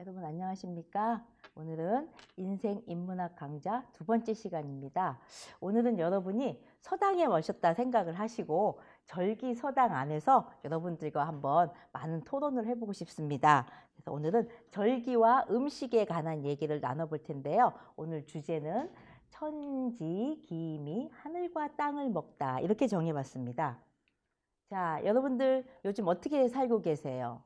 여러분 안녕하십니까? 오늘은 인생 인문학 강좌 두 번째 시간입니다. 오늘은 여러분이 서당에 오셨다 생각을 하시고 절기 서당 안에서 여러분들과 한번 많은 토론을 해보고 싶습니다. 그래서 오늘은 절기와 음식에 관한 얘기를 나눠볼 텐데요. 오늘 주제는 천지 기미 하늘과 땅을 먹다 이렇게 정해봤습니다. 자, 여러분들 요즘 어떻게 살고 계세요?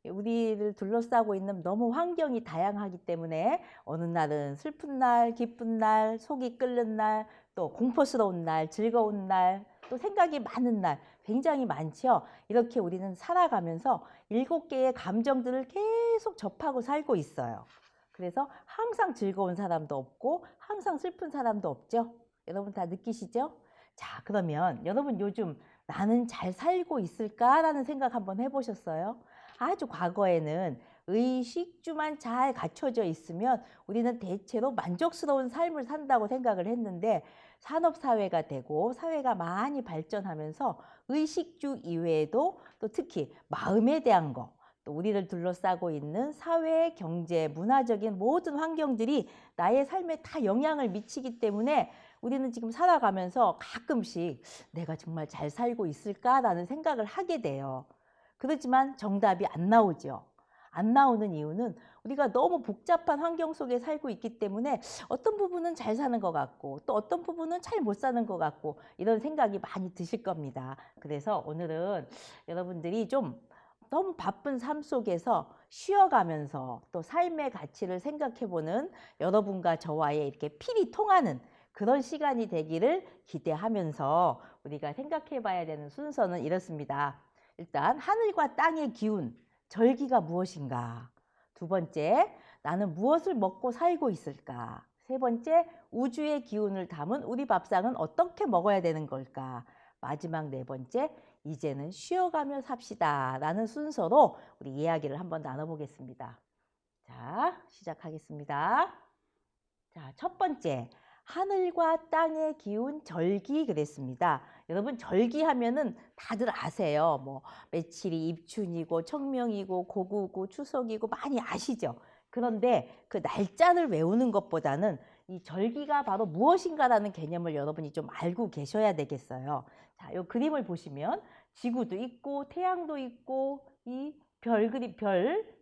우리를 둘러싸고 있는 너무 환경이 다양하기 때문에 어느 날은 슬픈 날, 기쁜 날, 속이 끓는 날, 또 공포스러운 날, 즐거운 날, 또 생각이 많은 날 굉장히 많죠. 이렇게 우리는 살아가면서 7개의 감정들을 계속 접하고 살고 있어요. 그래서 항상 즐거운 사람도 없고 항상 슬픈 사람도 없죠. 여러분 다 느끼시죠? 자, 그러면 여러분 요즘 나는 잘 살고 있을까라는 생각 한번 해보셨어요? 아주 과거에는 의식주만 잘 갖춰져 있으면 우리는 대체로 만족스러운 삶을 산다고 생각을 했는데 산업사회가 되고 사회가 많이 발전하면서 의식주 이외에도 또 특히 마음에 대한 거, 또 우리를 둘러싸고 있는 사회, 경제, 문화적인 모든 환경들이 나의 삶에 다 영향을 미치기 때문에 우리는 지금 살아가면서 가끔씩 내가 정말 잘 살고 있을까라는 생각을 하게 돼요. 그렇지만 정답이 안 나오죠. 안 나오는 이유는 우리가 너무 복잡한 환경 속에 살고 있기 때문에 어떤 부분은 잘 사는 것 같고 또 어떤 부분은 잘 못 사는 것 같고 이런 생각이 많이 드실 겁니다. 그래서 오늘은 여러분들이 좀 너무 바쁜 삶 속에서 쉬어가면서 또 삶의 가치를 생각해보는 여러분과 저와의 이렇게 필이 통하는 그런 시간이 되기를 기대하면서 우리가 생각해봐야 되는 순서는 이렇습니다. 일단 하늘과 땅의 기운, 절기가 무엇인가? 두 번째, 나는 무엇을 먹고 살고 있을까? 세 번째, 우주의 기운을 담은 우리 밥상은 어떻게 먹어야 되는 걸까? 마지막 네 번째, 이제는 쉬어가며 삽시다 라는 순서로 우리 이야기를 한번 나눠보겠습니다. 자, 시작하겠습니다. 자, 첫 번째, 하늘과 땅의 기운 절기 그랬습니다. 여러분 절기 하면은 다들 아세요. 뭐 며칠이 입춘이고 청명이고 고구고 추석이고 많이 아시죠? 그런데 그 날짜를 외우는 것보다는 이 절기가 바로 무엇인가라는 개념을 여러분이 좀 알고 계셔야 되겠어요. 자, 이 그림을 보시면 지구도 있고 태양도 있고 이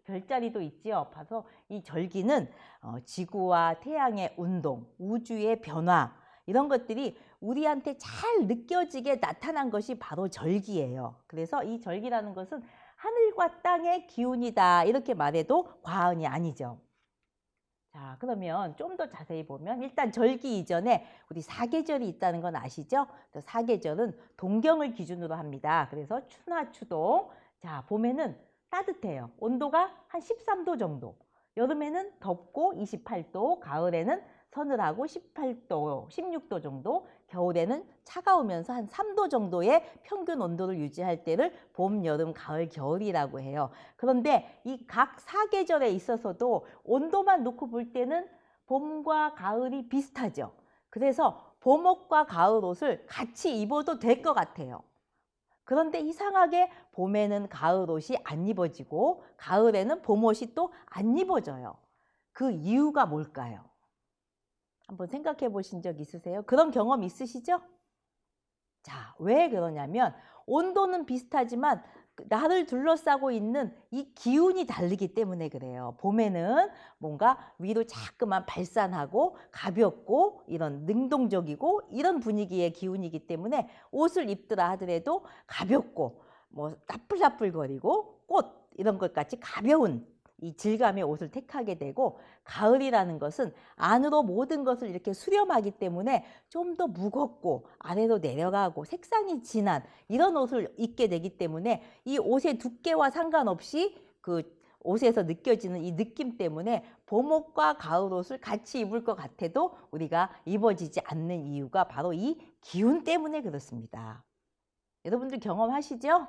별자리도 있지요. 봐서 이 절기는 지구와 태양의 운동, 우주의 변화 이런 것들이 우리한테 잘 느껴지게 나타난 것이 바로 절기예요. 그래서 이 절기라는 것은 하늘과 땅의 기운이다 이렇게 말해도 과언이 아니죠. 자, 그러면 좀 더 자세히 보면 일단 절기 이전에 우리 사계절이 있다는 건 아시죠? 사계절은 동경을 기준으로 합니다. 그래서 추나 추동. 자, 봄에는 따뜻해요. 온도가 한 13도 정도. 여름에는 덥고 28도, 가을에는 서늘하고 18도, 16도 정도, 겨울에는 차가우면서 한 3도 정도의 평균 온도를 유지할 때를 봄, 여름, 가을, 겨울이라고 해요. 그런데 이 각 사계절에 있어서도 온도만 놓고 볼 때는 봄과 가을이 비슷하죠. 그래서 봄옷과 가을 옷을 같이 입어도 될 것 같아요. 그런데 이상하게 봄에는 가을 옷이 안 입어지고 가을에는 봄 옷이 또 안 입어져요. 그 이유가 뭘까요? 한번 생각해 보신 적 있으세요? 그런 경험 있으시죠? 자, 왜 그러냐면 온도는 비슷하지만 나를 둘러싸고 있는 이 기운이 다르기 때문에 그래요. 봄에는 뭔가 위로 자꾸만 발산하고 가볍고 이런 능동적이고 이런 분위기의 기운이기 때문에 옷을 입더라 하더라도 가볍고 뭐 나풀나풀거리고 꽃 이런 것 같이 가벼운 이 질감의 옷을 택하게 되고 가을이라는 것은 안으로 모든 것을 이렇게 수렴하기 때문에 좀 더 무겁고 아래로 내려가고 색상이 진한 이런 옷을 입게 되기 때문에 이 옷의 두께와 상관없이 그 옷에서 느껴지는 이 느낌 때문에 봄옷과 가을옷을 같이 입을 것 같아도 우리가 입어지지 않는 이유가 바로 이 기운 때문에 그렇습니다. 여러분들 경험하시죠?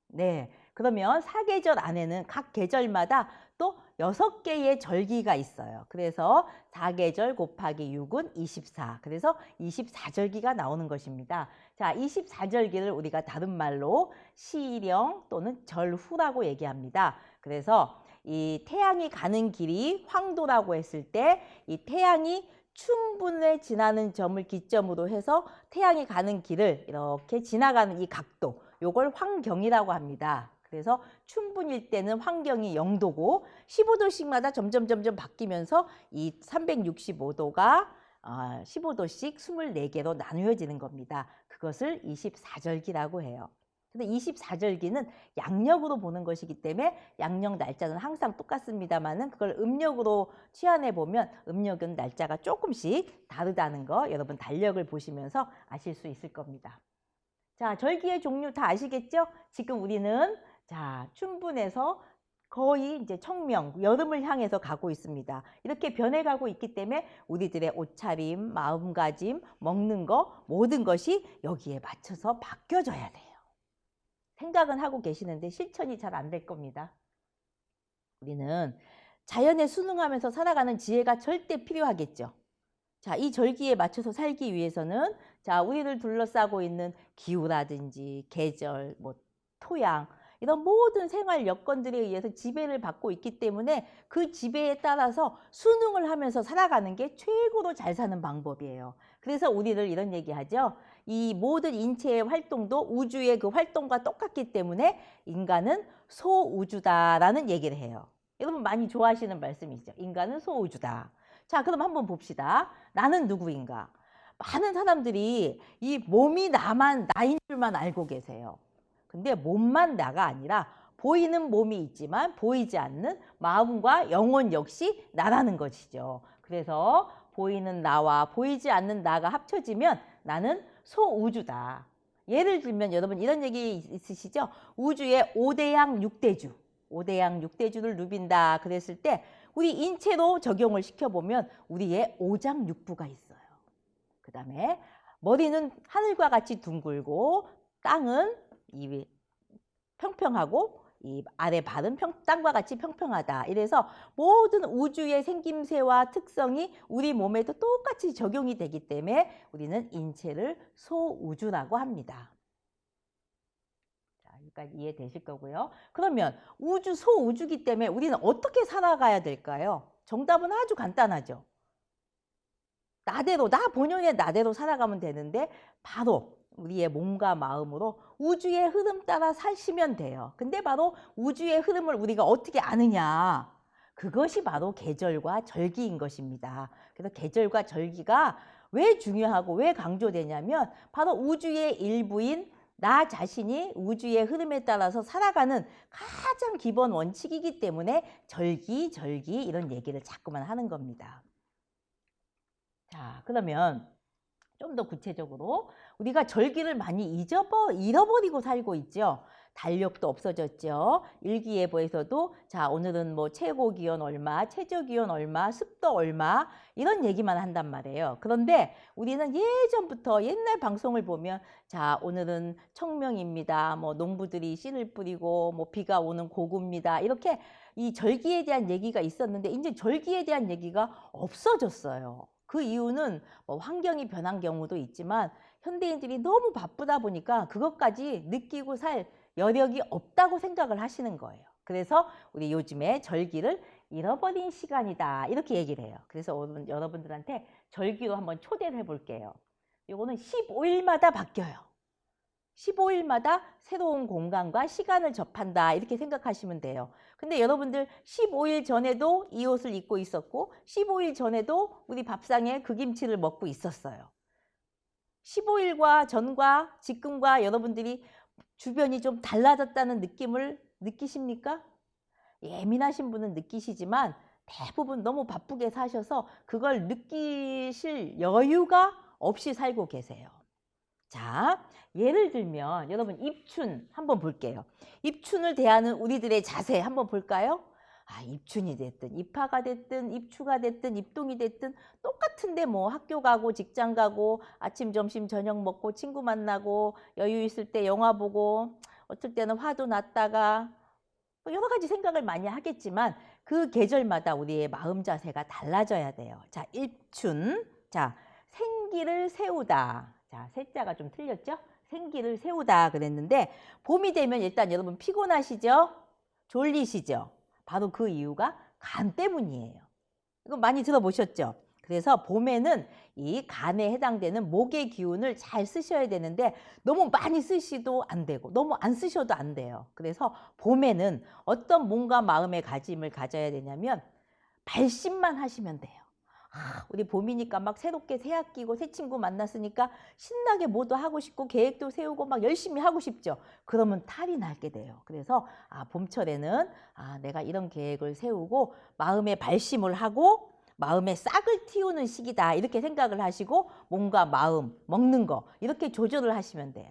네. 그러면 사계절 안에는 각 계절마다 또 6개의 절기가 있어요. 그래서 사계절 곱하기 6은 24. 그래서 24절기가 나오는 것입니다. 자, 24절기를 우리가 다른 말로 시령 또는 절후라고 얘기합니다. 그래서 이 태양이 가는 길이 황도라고 했을 때 이 태양이 춘분에 지나는 점을 기점으로 해서 태양이 가는 길을 이렇게 지나가는 이 각도, 요걸 황경이라고 합니다. 그래서 춘분일 때는 환경이 0도고 15도씩마다 점점 바뀌면서 이 365도가 15도씩 24개로 나누어지는 겁니다. 그것을 24절기라고 해요. 근데 24절기는 양력으로 보는 것이기 때문에 양력 날짜는 항상 똑같습니다만은 그걸 음력으로 취한해 보면 음력은 날짜가 조금씩 다르다는 거 여러분 달력을 보시면서 아실 수 있을 겁니다. 자, 절기의 종류 다 아시겠죠? 지금 우리는 자, 춘분에서 거의 이제 청명, 여름을 향해서 가고 있습니다. 이렇게 변해가고 있기 때문에 우리들의 옷차림, 마음가짐, 먹는 거 모든 것이 여기에 맞춰서 바뀌어져야 돼요. 생각은 하고 계시는데 실천이 잘 안 될 겁니다. 우리는 자연에 순응하면서 살아가는 지혜가 절대 필요하겠죠. 자, 이 절기에 맞춰서 살기 위해서는 자, 우리를 둘러싸고 있는 기후라든지 계절, 뭐 토양 이런 모든 생활 여건들에 의해서 지배를 받고 있기 때문에 그 지배에 따라서 순응을 하면서 살아가는 게 최고로 잘 사는 방법이에요. 그래서 우리를 이런 얘기하죠. 이 모든 인체의 활동도 우주의 그 활동과 똑같기 때문에 인간은 소우주다라는 얘기를 해요. 여러분 많이 좋아하시는 말씀이죠. 인간은 소우주다. 자, 그럼 한번 봅시다. 나는 누구인가? 많은 사람들이 이 몸이 나인 줄만 알고 계세요. 근데 몸만 나가 아니라 보이는 몸이 있지만 보이지 않는 마음과 영혼 역시 나라는 것이죠. 그래서 보이는 나와 보이지 않는 나가 합쳐지면 나는 소우주다. 예를 들면 여러분 이런 얘기 있으시죠? 우주의 5대양 6대주, 5대양 6대주를 누빈다 그랬을 때 우리 인체로 적용을 시켜보면 우리의 오장육부가 있어요. 그 다음에 머리는 하늘과 같이 둥글고 땅은 이 평평하고 이 아래 발은 땅과 같이 평평하다. 이래서 모든 우주의 생김새와 특성이 우리 몸에도 똑같이 적용이 되기 때문에 우리는 인체를 소우주라고 합니다. 자, 여기까지 이해되실 거고요. 그러면 소우주기 때문에 우리는 어떻게 살아가야 될까요? 정답은 아주 간단하죠. 나대로, 나 본연의 나대로 살아가면 되는데 바로 우리의 몸과 마음으로 우주의 흐름 따라 사시면 돼요. 근데 바로 우주의 흐름을 우리가 어떻게 아느냐? 그것이 바로 계절과 절기인 것입니다. 그래서 계절과 절기가 왜 중요하고 왜 강조되냐면 바로 우주의 일부인 나 자신이 우주의 흐름에 따라서 살아가는 가장 기본 원칙이기 때문에 절기 이런 얘기를 자꾸만 하는 겁니다. 자, 그러면 좀 더 구체적으로 우리가 절기를 많이 잃어버리고 살고 있죠. 달력도 없어졌죠. 일기예보에서도 자, 오늘은 뭐 최고 기온 얼마, 최저 기온 얼마, 습도 얼마 이런 얘기만 한단 말이에요. 그런데 우리는 예전부터 옛날 방송을 보면 자, 오늘은 청명입니다. 뭐 농부들이 씨를 뿌리고 뭐 비가 오는 고구입니다. 이렇게 이 절기에 대한 얘기가 있었는데 이제 절기에 대한 얘기가 없어졌어요. 그 이유는 뭐 환경이 변한 경우도 있지만 현대인들이 너무 바쁘다 보니까 그것까지 느끼고 살 여력이 없다고 생각을 하시는 거예요. 그래서 우리 요즘에 절기를 잃어버린 시간이다 이렇게 얘기를 해요. 그래서 오늘 여러분들한테 절기로 한번 초대를 해볼게요. 이거는 15일마다 바뀌어요. 15일마다 새로운 공간과 시간을 접한다 이렇게 생각하시면 돼요. 근데 여러분들 15일 전에도 이 옷을 입고 있었고 15일 전에도 우리 밥상에 그 김치를 먹고 있었어요. 15일과 전과 지금과 여러분들이 주변이 좀 달라졌다는 느낌을 느끼십니까? 예민하신 분은 느끼시지만 대부분 너무 바쁘게 사셔서 그걸 느끼실 여유가 없이 살고 계세요. 자, 예를 들면 여러분 입춘 한번 볼게요. 입춘을 대하는 우리들의 자세 한번 볼까요? 입춘이 됐든 입하가 됐든 입추가 됐든 입동이 됐든 똑같은데 뭐 학교 가고 직장 가고 아침 점심 저녁 먹고 친구 만나고 여유 있을 때 영화 보고 어떨 때는 화도 났다가 여러 가지 생각을 많이 하겠지만 그 계절마다 우리의 마음 자세가 달라져야 돼요. 자, 입춘. 자, 생기를 세우다. 자, 세자가 좀 틀렸죠? 생기를 세우다 그랬는데 봄이 되면 일단 여러분 피곤하시죠? 졸리시죠? 바로 그 이유가 간 때문이에요. 이거 많이 들어보셨죠? 그래서 봄에는 이 간에 해당되는 목의 기운을 잘 쓰셔야 되는데 너무 많이 쓰시도 안 되고 너무 안 쓰셔도 안 돼요. 그래서 봄에는 어떤 몸과 마음의 가짐을 가져야 되냐면 발심만 하시면 돼요. 우리 봄이니까 막 새롭게 새학 기고 새 친구 만났으니까 신나게 뭐도 하고 싶고 계획도 세우고 막 열심히 하고 싶죠. 그러면 탈이 나게 돼요. 그래서 봄철에는 내가 이런 계획을 세우고 마음의 발심을 하고 마음의 싹을 틔우는 시기다 이렇게 생각을 하시고 몸과 마음, 먹는 거 이렇게 조절을 하시면 돼요.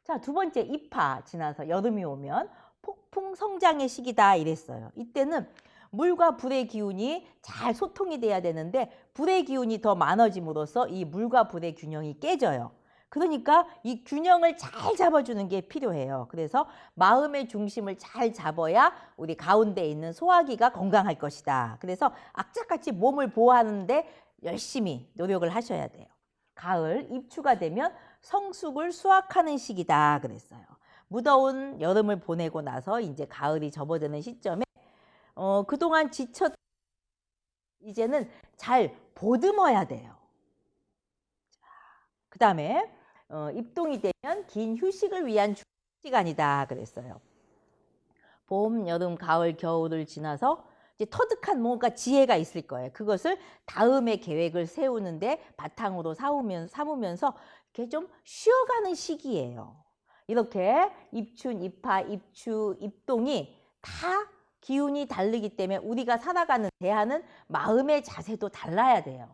자, 두 번째 입하 지나서 여름이 오면 폭풍 성장의 시기다 이랬어요. 이때는 물과 불의 기운이 잘 소통이 돼야 되는데 불의 기운이 더 많아짐으로써 이 물과 불의 균형이 깨져요. 그러니까 이 균형을 잘 잡아주는 게 필요해요. 그래서 마음의 중심을 잘 잡아야 우리 가운데 있는 소화기가 건강할 것이다. 그래서 악착같이 몸을 보호하는데 열심히 노력을 하셔야 돼요. 가을 입추가 되면 성숙을 수확하는 시기다 그랬어요. 무더운 여름을 보내고 나서 이제 가을이 접어드는 시점에 그동안 지쳤 이제는 잘 보듬어야 돼요. 그 다음에 입동이 되면 긴 휴식을 위한 시간이다 그랬어요. 봄, 여름, 가을, 겨울을 지나서 이제 터득한 뭔가 지혜가 있을 거예요. 그것을 다음의 계획을 세우는데 바탕으로 삼으면서 이렇게 좀 쉬어가는 시기예요. 이렇게 입춘, 입하, 입추, 입동이 다 기운이 다르기 때문에 우리가 살아가는 대하는 마음의 자세도 달라야 돼요.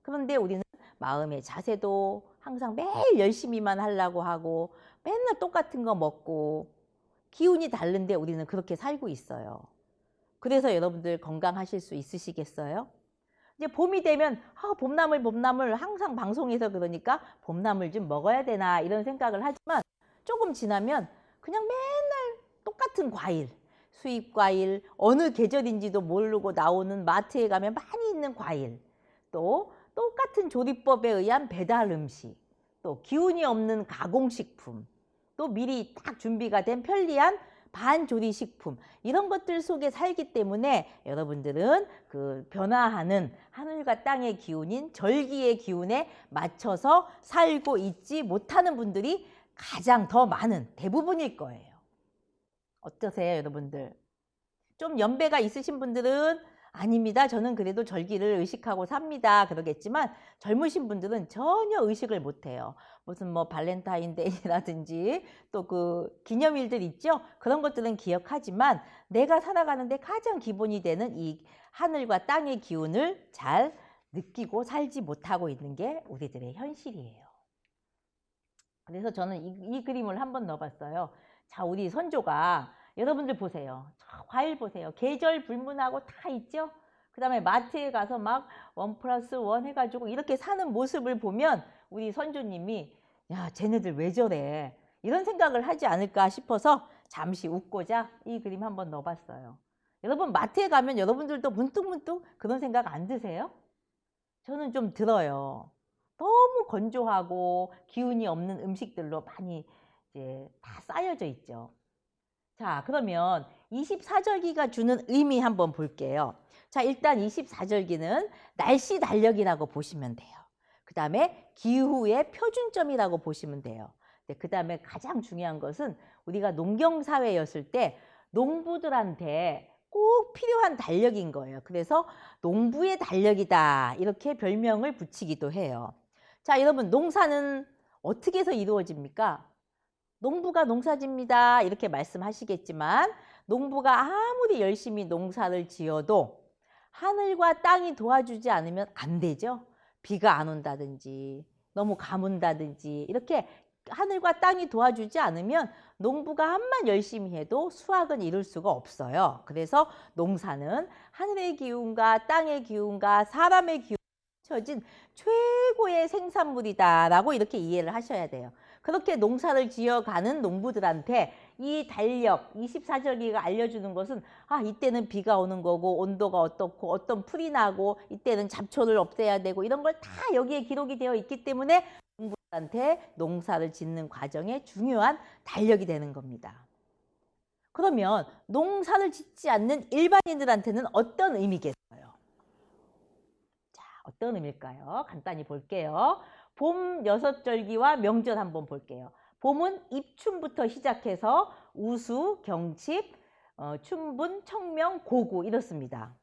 그런데 우리는 마음의 자세도 항상 매일 열심히만 하려고 하고 맨날 똑같은 거 먹고 기운이 다른데 우리는 그렇게 살고 있어요. 그래서 여러분들 건강하실 수 있으시겠어요? 이제 봄이 되면 봄나물 항상 방송에서 그러니까 봄나물 좀 먹어야 되나 이런 생각을 하지만 조금 지나면 그냥 맨날 똑같은 과일, 수입 과일, 어느 계절인지도 모르고 나오는 마트에 가면 많이 있는 과일, 또 똑같은 조리법에 의한 배달 음식, 또 기운이 없는 가공식품, 또 미리 딱 준비가 된 편리한 반조리식품 이런 것들 속에 살기 때문에 여러분들은 그 변화하는 하늘과 땅의 기운인 절기의 기운에 맞춰서 살고 있지 못하는 분들이 가장 더 많은 대부분일 거예요. 어떠세요, 여러분들? 좀 연배가 있으신 분들은 아닙니다. 저는 그래도 절기를 의식하고 삽니다. 그러겠지만 젊으신 분들은 전혀 의식을 못해요. 무슨 뭐 발렌타인데이라든지 또 그 기념일들 있죠. 그런 것들은 기억하지만 내가 살아가는데 가장 기본이 되는 이 하늘과 땅의 기운을 잘 느끼고 살지 못하고 있는 게 우리들의 현실이에요. 그래서 저는 이 그림을 한번 넣어봤어요. 자, 우리 선조가 여러분들 보세요. 과일 보세요. 계절 불문하고 다 있죠? 그 다음에 마트에 가서 막 1+1 해가지고 이렇게 사는 모습을 보면 우리 선조님이 야, 쟤네들 왜 저래? 이런 생각을 하지 않을까 싶어서 잠시 웃고자 이 그림 한번 넣어봤어요. 여러분 마트에 가면 여러분들도 문득문득 그런 생각 안 드세요? 저는 좀 들어요. 너무 건조하고 기운이 없는 음식들로 많이 이제 다 쌓여져 있죠. 자, 그러면 24절기가 주는 의미 한번 볼게요. 자, 일단 24절기는 날씨 달력이라고 보시면 돼요. 그 다음에 기후의 표준점이라고 보시면 돼요. 그 다음에 가장 중요한 것은 우리가 농경사회였을 때 농부들한테 꼭 필요한 달력인 거예요. 그래서 농부의 달력이다 이렇게 별명을 붙이기도 해요. 자, 여러분 농사는 어떻게 해서 이루어집니까? 농부가 농사집니다 이렇게 말씀하시겠지만 농부가 아무리 열심히 농사를 지어도 하늘과 땅이 도와주지 않으면 안 되죠. 비가 안 온다든지 너무 가문다든지 이렇게 하늘과 땅이 도와주지 않으면 농부가 암만 열심히 해도 수확은 이룰 수가 없어요. 그래서 농사는 하늘의 기운과 땅의 기운과 사람의 기운이 합쳐진 최고의 생산물이다라고 이렇게 이해를 하셔야 돼요. 그렇게 농사를 지어가는 농부들한테 이 달력 24절기가 알려주는 것은 이때는 비가 오는 거고 온도가 어떻고 어떤 풀이 나고 이때는 잡초를 없애야 되고 이런 걸 다 여기에 기록이 되어 있기 때문에 농부들한테 농사를 짓는 과정에 중요한 달력이 되는 겁니다. 그러면 농사를 짓지 않는 일반인들한테는 어떤 의미겠어요? 자, 어떤 의미일까요? 간단히 볼게요. 봄 6절기와 명절 한번 볼게요. 봄은 입춘부터 시작해서 우수, 경칩, 춘분, 청명, 고구 이렇습니다.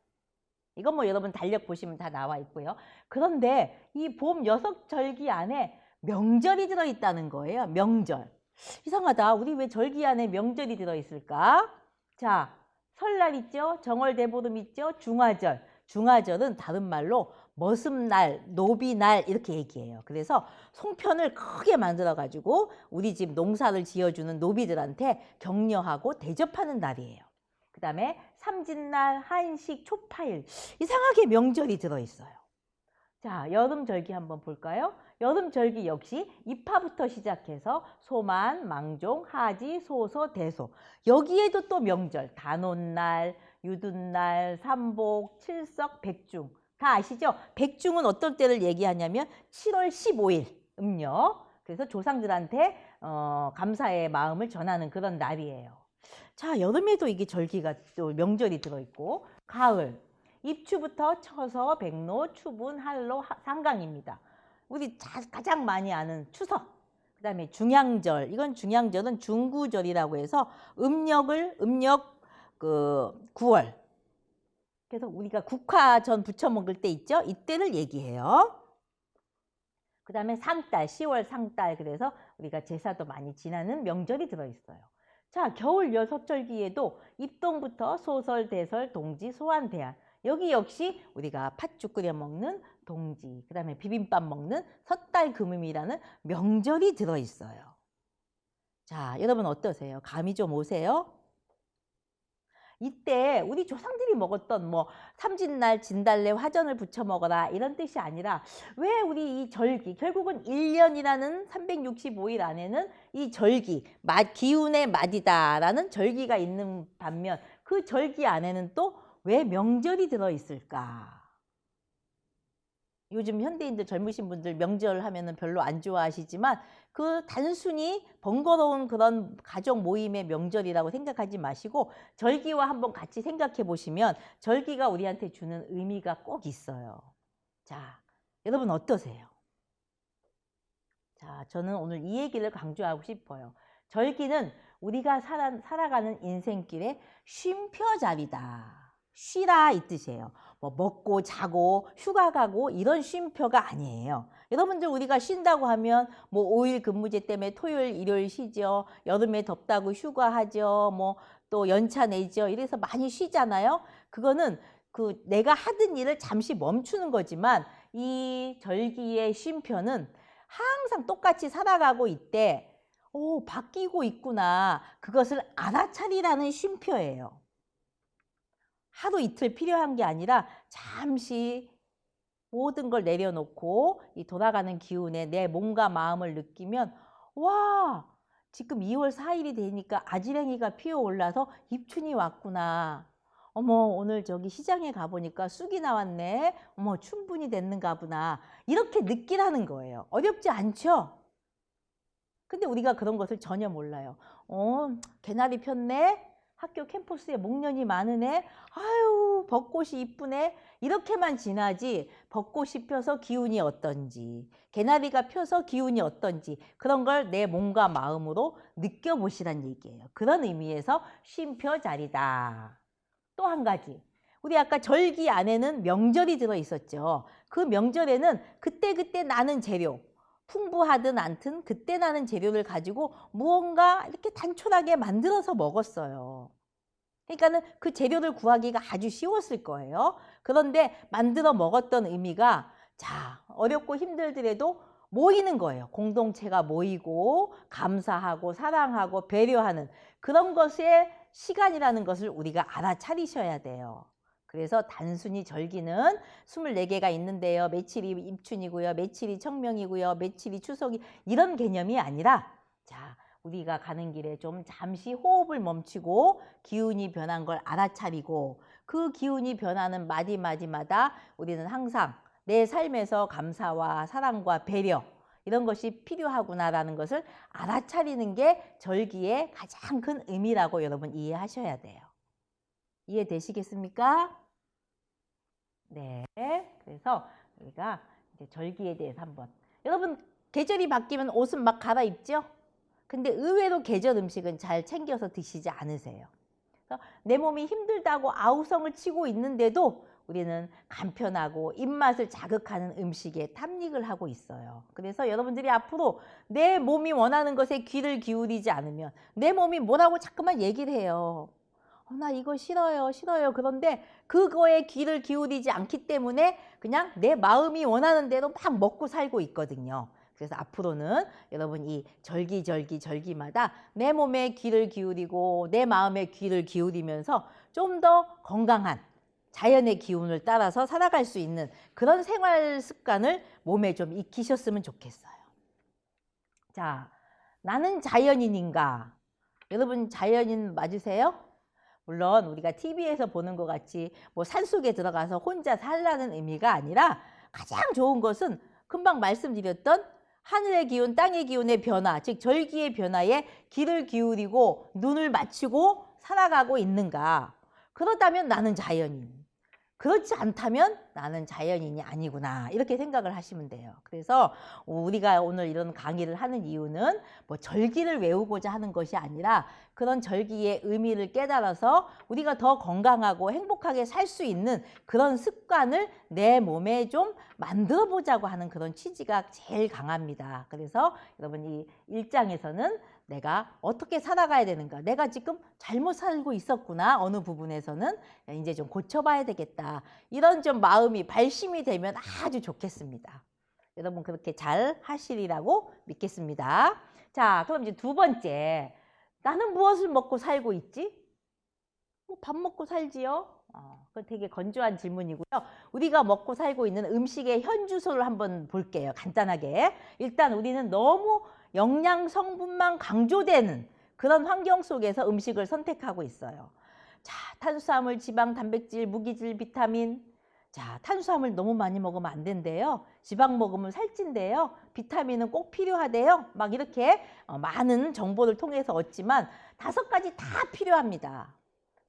이건 뭐 여러분 달력 보시면 다 나와 있고요. 그런데 이 봄 6절기 안에 명절이 들어있다는 거예요. 명절. 이상하다. 우리 왜 절기 안에 명절이 들어있을까? 자, 설날 있죠? 정월대보름 있죠? 중화절. 중화절은 다른 말로 머슴날, 노비날 이렇게 얘기해요. 그래서 송편을 크게 만들어가지고 우리 집 농사를 지어주는 노비들한테 격려하고 대접하는 날이에요. 그 다음에 삼진날, 한식, 초파일 이상하게 명절이 들어있어요. 자, 여름절기 한번 볼까요? 여름절기 역시 입하부터 시작해서 소만, 망종, 하지, 소서, 대소 여기에도 또 명절 단오날, 유둔날, 삼복, 칠석, 백중 다 아시죠? 백중은 어떤 때를 얘기하냐면 7월 15일 음력 그래서 조상들한테 감사의 마음을 전하는 그런 날이에요. 자, 여름에도 이게 절기가 또 명절이 들어있고 가을 입추부터 처서, 백로, 추분, 한로, 상강입니다. 우리 가장 많이 아는 추석 그 다음에 중양절 이건 중양절은 중구절이라고 해서 음력 9월 그래서 우리가 국화전 부쳐 먹을 때 있죠? 이때를 얘기해요. 그 다음에 상달 10월 상달 그래서 우리가 제사도 많이 지나는 명절이 들어있어요. 자, 겨울 6절기에도 입동부터 소설, 대설, 동지, 소환, 대안 여기 역시 우리가 팥죽 끓여 먹는 동지, 그 다음에 비빔밥 먹는 섣달 금음이라는 명절이 들어있어요. 자, 여러분 어떠세요? 감이 좀 오세요? 이때 우리 조상들이 먹었던 뭐 삼진날, 진달래, 화전을 부쳐 먹어라 이런 뜻이 아니라 왜 우리 이 절기 결국은 1년이라는 365일 안에는 이 절기 기운의 맞이다라는 절기가 있는 반면 그 절기 안에는 또 왜 명절이 들어있을까? 요즘 현대인들 젊으신 분들 명절 하면은 별로 안 좋아하시지만 그 단순히 번거로운 그런 가족 모임의 명절이라고 생각하지 마시고 절기와 한번 같이 생각해 보시면 절기가 우리한테 주는 의미가 꼭 있어요. 자, 여러분 어떠세요? 자, 저는 오늘 이 얘기를 강조하고 싶어요. 절기는 우리가 살아가는 인생길의 쉼표 자리다. 쉬라 이 뜻이에요. 뭐 먹고 자고 휴가 가고 이런 쉼표가 아니에요. 여러분들 우리가 쉰다고 하면 뭐 5일 근무제 때문에 토요일 일요일 쉬죠. 여름에 쉼다고 휴가하죠. 뭐 또 연차 내죠. 이래서 많이 쉬잖아요. 그거는 그 내가 하던 일을 잠시 멈추는 거지만 이 절기의 쉼표는 항상 똑같이 살아가고 있대. 오, 바뀌고 있구나. 그것을 알아차리라는 쉼표예요. 하루 이틀 필요한 게 아니라 잠시 모든 걸 내려놓고 이 돌아가는 기운에 내 몸과 마음을 느끼면 와, 지금 2월 4일이 되니까 아지랭이가 피어올라서 입춘이 왔구나. 어머, 오늘 저기 시장에 가보니까 쑥이 나왔네. 어머, 춘분이 됐는가 보나. 이렇게 느끼라는 거예요. 어렵지 않죠? 근데 우리가 그런 것을 전혀 몰라요. 개나리 폈네. 학교 캠퍼스에 목련이 많으네. 아유, 벚꽃이 이쁘네. 이렇게만 지나지 벚꽃이 펴서 기운이 어떤지 개나리가 펴서 기운이 어떤지 그런 걸 내 몸과 마음으로 느껴보시란 얘기예요. 그런 의미에서 쉼표 자리다. 또 한 가지. 우리 아까 절기 안에는 명절이 들어있었죠. 그 명절에는 그때그때 나는 재료 풍부하든 않든 그때 나는 재료를 가지고 무언가 이렇게 단촐하게 만들어서 먹었어요. 그러니까는 그 재료를 구하기가 아주 쉬웠을 거예요. 그런데 만들어 먹었던 의미가 자, 어렵고 힘들더라도 모이는 거예요. 공동체가 모이고 감사하고 사랑하고 배려하는 그런 것의 시간이라는 것을 우리가 알아차리셔야 돼요. 그래서 단순히 절기는 24개가 있는데요. 며칠이 입춘이고요. 며칠이 청명이고요. 며칠이 추석이 이런 개념이 아니라 자, 우리가 가는 길에 좀 잠시 호흡을 멈추고 기운이 변한 걸 알아차리고 그 기운이 변하는 마디마디마다 우리는 항상 내 삶에서 감사와 사랑과 배려 이런 것이 필요하구나라는 것을 알아차리는 게 절기의 가장 큰 의미라고 여러분 이해하셔야 돼요. 이해되시겠습니까? 네. 그래서 우리가 이제 절기에 대해서 한번. 여러분, 계절이 바뀌면 옷은 막 갈아입죠? 근데 의외로 계절 음식은 잘 챙겨서 드시지 않으세요. 그래서 내 몸이 힘들다고 아우성을 치고 있는데도 우리는 간편하고 입맛을 자극하는 음식에 탐닉을 하고 있어요. 그래서 여러분들이 앞으로 내 몸이 원하는 것에 귀를 기울이지 않으면 내 몸이 뭐라고 자꾸만 얘기를 해요. 나 이거 싫어요, 싫어요. 그런데 그거에 귀를 기울이지 않기 때문에 그냥 내 마음이 원하는 대로 막 먹고 살고 있거든요. 그래서 앞으로는 여러분 이 절기마다 내 몸에 귀를 기울이고 내 마음에 귀를 기울이면서 좀 더 건강한 자연의 기운을 따라서 살아갈 수 있는 그런 생활 습관을 몸에 좀 익히셨으면 좋겠어요. 자, 나는 자연인인가? 여러분 자연인 맞으세요? 물론 우리가 TV에서 보는 것 같이 뭐 산속에 들어가서 혼자 살라는 의미가 아니라 가장 좋은 것은 금방 말씀드렸던 하늘의 기운, 땅의 기운의 변화, 즉 절기의 변화에 귀를 기울이고 눈을 맞추고 살아가고 있는가? 그렇다면 나는 자연인. 그렇지 않다면 나는 자연인이 아니구나 이렇게 생각을 하시면 돼요. 그래서 우리가 오늘 이런 강의를 하는 이유는 뭐 절기를 외우고자 하는 것이 아니라 그런 절기의 의미를 깨달아서 우리가 더 건강하고 행복하게 살 수 있는 그런 습관을 내 몸에 좀 만들어 보자고 하는 그런 취지가 제일 강합니다. 그래서 여러분 이 1장에서는 내가 어떻게 살아가야 되는가, 내가 지금 잘못 살고 있었구나, 어느 부분에서는 이제 좀 고쳐봐야 되겠다, 이런 좀 마음이 발심이 되면 아주 좋겠습니다. 여러분 그렇게 잘 하시리라고 믿겠습니다. 자, 그럼 이제 두 번째, 나는 무엇을 먹고 살고 있지? 밥 먹고 살지요? 그거 되게 건조한 질문이고요. 우리가 먹고 살고 있는 음식의 현주소를 한번 볼게요. 간단하게. 일단 우리는 너무 영양 성분만 강조되는 그런 환경 속에서 음식을 선택하고 있어요. 자, 탄수화물, 지방, 단백질, 무기질, 비타민. 자, 탄수화물 너무 많이 먹으면 안 된대요. 지방 먹으면 살찐대요. 비타민은 꼭 필요하대요. 막 이렇게 많은 정보를 통해서 얻지만 5가지 다 필요합니다.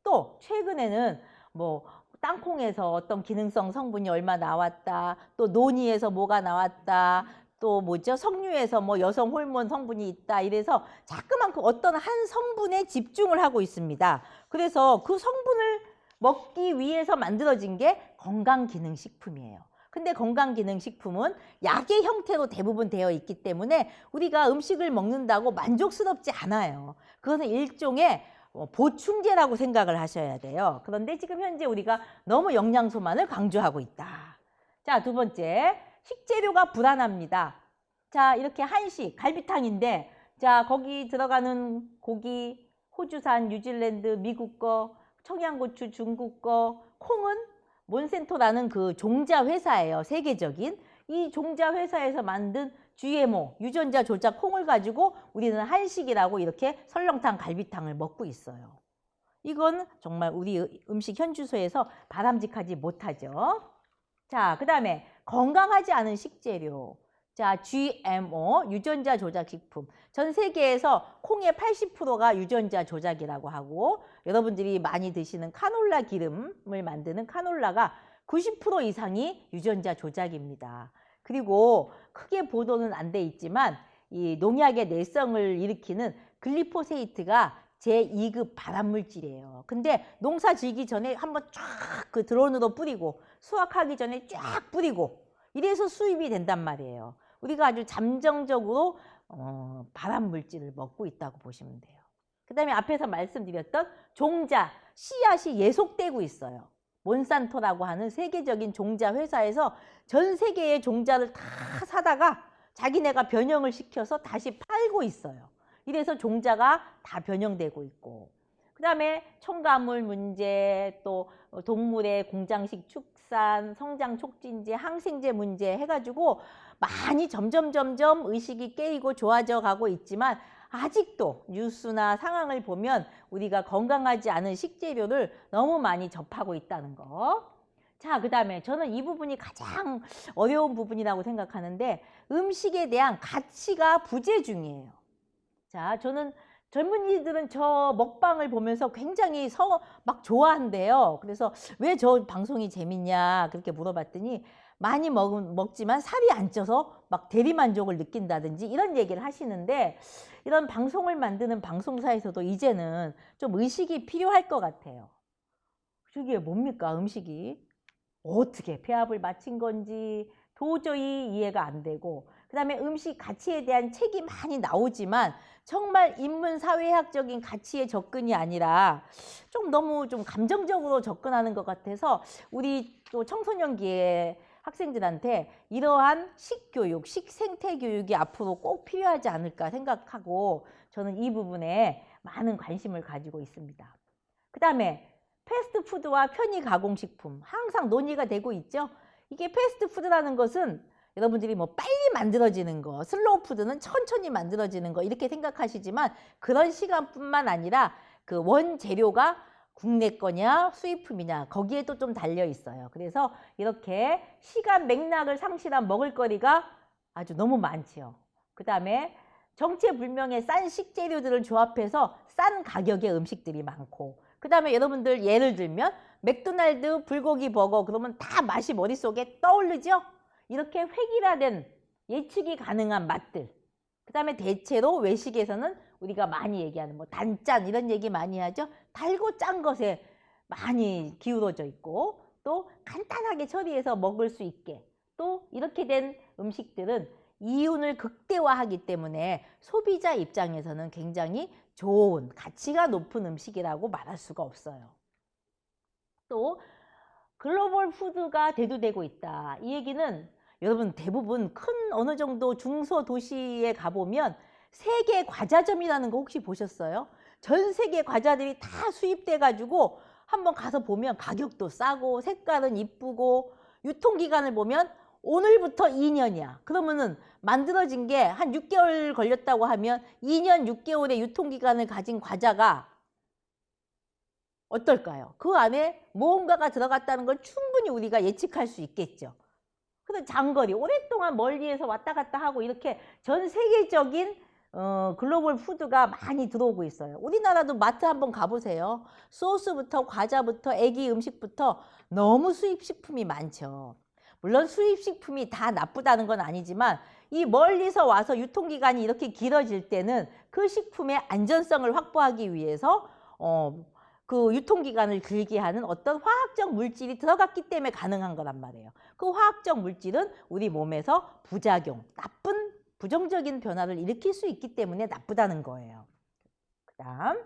또 최근에는 뭐 땅콩에서 어떤 기능성 성분이 얼마 나왔다, 또 노니에서 뭐가 나왔다, 또 뭐죠? 석류에서 뭐 여성 호르몬 성분이 있다, 이래서 자꾸만 그 어떤 한 성분에 집중을 하고 있습니다. 그래서 그 성분을 먹기 위해서 만들어진 게 건강기능식품이에요. 근데 건강기능식품은 약의 형태로 대부분 되어 있기 때문에 우리가 음식을 먹는다고 만족스럽지 않아요. 그것은 일종의 보충제라고 생각을 하셔야 돼요. 그런데 지금 현재 우리가 너무 영양소만을 강조하고 있다. 자, 두 번째, 식재료가 불안합니다. 자, 이렇게 한식, 갈비탕인데, 자, 거기 들어가는 고기, 호주산, 뉴질랜드, 미국 거, 청양고추, 중국 거, 콩은 몬센토라는 그 종자 회사예요. 세계적인. 이 종자 회사에서 만든 GMO, 유전자 조작 콩을 가지고 우리는 한식이라고 이렇게 설렁탕, 갈비탕을 먹고 있어요. 이건 정말 우리 음식 현주소에서 바람직하지 못하죠. 자, 그 다음에 건강하지 않은 식재료. 자, GMO, 유전자 조작 식품. 전 세계에서 콩의 80%가 유전자 조작이라고 하고, 여러분들이 많이 드시는 카놀라 기름을 만드는 카놀라가 90% 이상이 유전자 조작입니다. 그리고 크게 보도는 안 돼 있지만 이 농약의 내성을 일으키는 글리포세이트가 제2급 발암물질이에요. 근데 농사 지기 전에 한번 쫙 그 드론으로 뿌리고 수확하기 전에 쫙 뿌리고 이래서 수입이 된단 말이에요. 우리가 아주 잠정적으로 발암물질을 먹고 있다고 보시면 돼요. 그 다음에 앞에서 말씀드렸던 종자, 씨앗이 예속되고 있어요. 몬산토라고 하는 세계적인 종자 회사에서 전 세계의 종자를 다 사다가 자기네가 변형을 시켜서 다시 팔고 있어요. 이래서 종자가 다 변형되고 있고, 그 다음에 첨가물 문제, 또 동물의 공장식 축산, 성장 촉진제, 항생제 문제 해가지고 많이 점점 의식이 깨이고 좋아져 가고 있지만 아직도 뉴스나 상황을 보면 우리가 건강하지 않은 식재료를 너무 많이 접하고 있다는 거. 자, 그 다음에 저는 이 부분이 가장 어려운 부분이라고 생각하는데 음식에 대한 가치가 부재중이에요. 자, 저는 젊은이들은 저 먹방을 보면서 굉장히 막 좋아한대요. 그래서 왜 저 방송이 재밌냐 그렇게 물어봤더니 많이 먹지만 살이 안 쪄서 막 대리만족을 느낀다든지 이런 얘기를 하시는데 이런 방송을 만드는 방송사에서도 이제는 좀 의식이 필요할 것 같아요. 그게 뭡니까 음식이? 어떻게 배합을 맞춘 건지 도저히 이해가 안 되고 그 다음에 음식 가치에 대한 책이 많이 나오지만 정말 인문사회학적인 가치의 접근이 아니라 좀 너무 좀 감정적으로 접근하는 것 같아서 우리 또 청소년기에 학생들한테 이러한 식교육, 식생태교육이 앞으로 꼭 필요하지 않을까 생각하고 저는 이 부분에 많은 관심을 가지고 있습니다. 그 다음에 패스트푸드와 편의 가공식품 항상 논의가 되고 있죠. 이게 패스트푸드라는 것은 여러분들이 뭐 빨리 만들어지는 거, 슬로우 푸드는 천천히 만들어지는 거 이렇게 생각하시지만 그런 시간뿐만 아니라 그 원재료가 국내 거냐 수입품이냐 거기에도 좀 달려 있어요. 그래서 이렇게 시간 맥락을 상실한 먹을거리가 아주 너무 많지요. 그 다음에 정체불명의 싼 식재료들을 조합해서 싼 가격의 음식들이 많고 그 다음에 여러분들 예를 들면 맥도날드 불고기 버거 그러면 다 맛이 머릿속에 떠오르죠? 이렇게 획일화된 예측이 가능한 맛들. 그 다음에 대체로 외식에서는 우리가 많이 얘기하는 뭐 단짠 이런 얘기 많이 하죠. 달고 짠 것에 많이 기울어져 있고 또 간단하게 처리해서 먹을 수 있게 또 이렇게 된 음식들은 이윤을 극대화하기 때문에 소비자 입장에서는 굉장히 좋은 가치가 높은 음식이라고 말할 수가 없어요. 또 글로벌 푸드가 대두되고 있다. 이 얘기는 여러분 대부분 큰 어느 정도 중소도시에 가보면 세계 과자점이라는 거 혹시 보셨어요? 전 세계 과자들이 다 수입돼 가지고 한번 가서 보면 가격도 싸고 색깔은 이쁘고 유통기간을 보면 오늘부터 2년이야. 그러면은 만들어진 게 한 6개월 걸렸다고 하면 2년 6개월의 유통기간을 가진 과자가 어떨까요? 그 안에 무언가가 들어갔다는 걸 충분히 우리가 예측할 수 있겠죠. 그래서 장거리, 오랫동안 멀리에서 왔다 갔다 하고 이렇게 전 세계적인 글로벌 푸드가 많이 들어오고 있어요. 우리나라도 마트 한번 가보세요. 소스부터 과자부터 애기 음식부터 너무 수입식품이 많죠. 물론 수입식품이 다 나쁘다는 건 아니지만 이 멀리서 와서 유통기간이 이렇게 길어질 때는 그 식품의 안전성을 확보하기 위해서 그 유통기간을 길게 하는 어떤 화학적 물질이 들어갔기 때문에 가능한 거란 말이에요. 그 화학적 물질은 우리 몸에서 부작용, 나쁜 부정적인 변화를 일으킬 수 있기 때문에 나쁘다는 거예요. 그 다음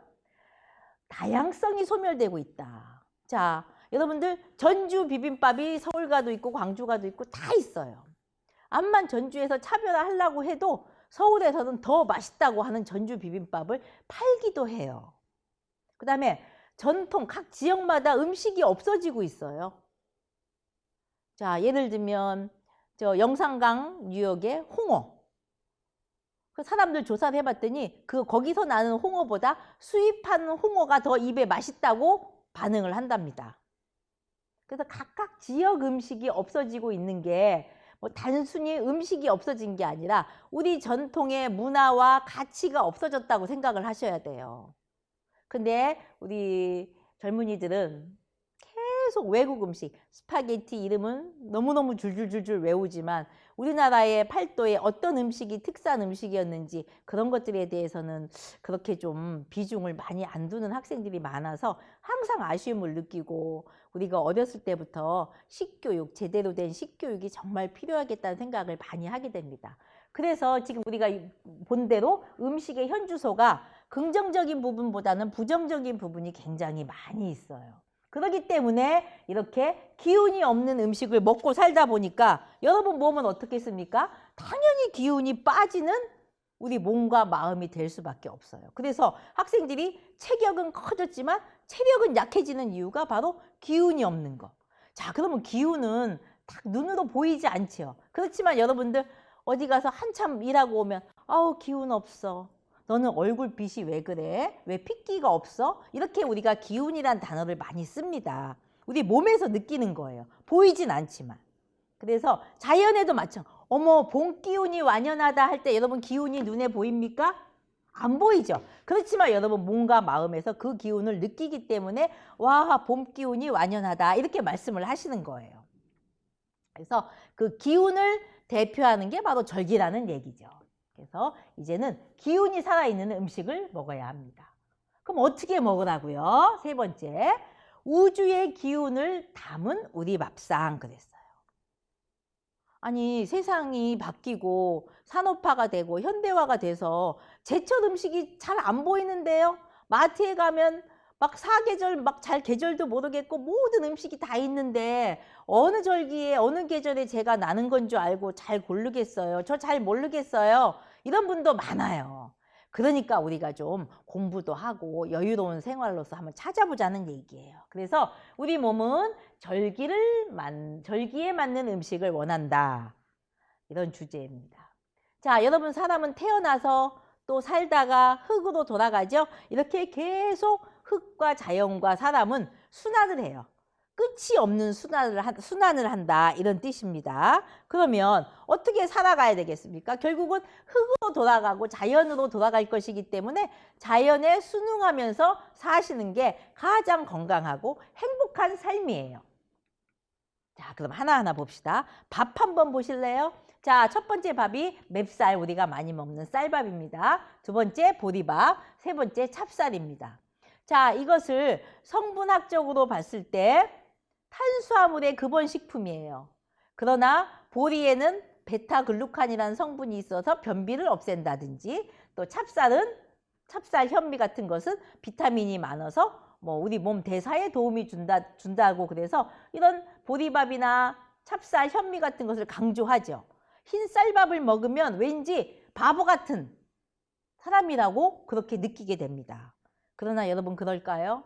다양성이 소멸되고 있다. 자, 여러분들 전주 비빔밥이 서울 가도 있고 광주 가도 있고 다 있어요. 암만 전주에서 차별화하려고 해도 서울에서는 더 맛있다고 하는 전주 비빔밥을 팔기도 해요. 그 다음에 전통 각 지역마다 음식이 없어지고 있어요. 자, 예를 들면 저 영산강 뉴욕의 홍어. 그 사람들 조사를 해봤더니 거기서 나는 홍어보다 수입하는 홍어가 더 입에 맛있다고 반응을 한답니다. 그래서 각각 지역 음식이 없어지고 있는 게 뭐 단순히 음식이 없어진 게 아니라 우리 전통의 문화와 가치가 없어졌다고 생각을 하셔야 돼요. 근데 우리 젊은이들은 계속 외국 음식, 스파게티 이름은 너무너무 줄줄줄줄 외우지만 우리나라의 팔도에 어떤 음식이 특산 음식이었는지 그런 것들에 대해서는 그렇게 좀 비중을 많이 안 두는 학생들이 많아서 항상 아쉬움을 느끼고 우리가 어렸을 때부터 식교육, 제대로 된 식교육이 정말 필요하겠다는 생각을 많이 하게 됩니다. 그래서 지금 우리가 본 대로 음식의 현주소가 긍정적인 부분보다는 부정적인 부분이 굉장히 많이 있어요. 그렇기 때문에 이렇게 기운이 없는 음식을 먹고 살다 보니까 여러분 몸은 어떻겠습니까? 당연히 기운이 빠지는 우리 몸과 마음이 될 수밖에 없어요. 그래서 학생들이 체격은 커졌지만 체력은 약해지는 이유가 바로 기운이 없는 거. 자, 그러면 기운은 딱 눈으로 보이지 않지요. 그렇지만 여러분들 어디 가서 한참 일하고 오면 아우 기운 없어. 너는 얼굴빛이 왜 그래? 왜 핏기가 없어? 이렇게 우리가 기운이란 단어를 많이 씁니다. 우리 몸에서 느끼는 거예요. 보이진 않지만. 그래서 자연에도 마찬가지. 어머, 봄 기운이 완연하다 할 때 여러분 기운이 눈에 보입니까? 안 보이죠. 그렇지만 여러분 몸과 마음에서 그 기운을 느끼기 때문에 와, 봄 기운이 완연하다 이렇게 말씀을 하시는 거예요. 그래서 그 기운을 대표하는 게 바로 절기라는 얘기죠. 그래서 이제는 기운이 살아있는 음식을 먹어야 합니다. 그럼 어떻게 먹으라고요? 세 번째, 우주의 기운을 담은 우리 밥상 그랬어요. 아니, 세상이 바뀌고 산업화가 되고 현대화가 돼서 제철 음식이 잘 안 보이는데요. 마트에 가면 막 사계절 막 잘 계절도 모르겠고 모든 음식이 다 있는데 어느 절기에 어느 계절에 제가 나는 건 줄 알고 잘 고르겠어요. 저 잘 모르겠어요. 이런 분도 많아요. 그러니까 우리가 좀 공부도 하고 여유로운 생활로서 한번 찾아보자는 얘기예요. 그래서 우리 몸은 절기에 맞는 음식을 원한다. 이런 주제입니다. 자, 여러분 사람은 태어나서 또 살다가 흙으로 돌아가죠. 이렇게 계속 흙과 자연과 사람은 순환을 해요. 끝이 없는 순환을 한다 이런 뜻입니다. 그러면 어떻게 살아가야 되겠습니까? 결국은 흙으로 돌아가고 자연으로 돌아갈 것이기 때문에 자연에 순응하면서 사시는 게 가장 건강하고 행복한 삶이에요. 자, 그럼 하나하나 봅시다. 밥 한번 보실래요? 자, 첫 번째 밥이 맵쌀, 우리가 많이 먹는 쌀밥입니다. 두 번째 보리밥, 세 번째 찹쌀입니다. 자, 이것을 성분학적으로 봤을 때 탄수화물의 근본 식품이에요. 그러나 보리에는 베타글루칸이라는 성분이 있어서 변비를 없앤다든지, 또 찹쌀은 찹쌀 현미 같은 것은 비타민이 많아서 우리 몸 대사에 도움이 준다고 그래서 이런 보리밥이나 찹쌀 현미 같은 것을 강조하죠. 흰 쌀밥을 먹으면 왠지 바보 같은 사람이라고 그렇게 느끼게 됩니다. 그러나 여러분 그럴까요?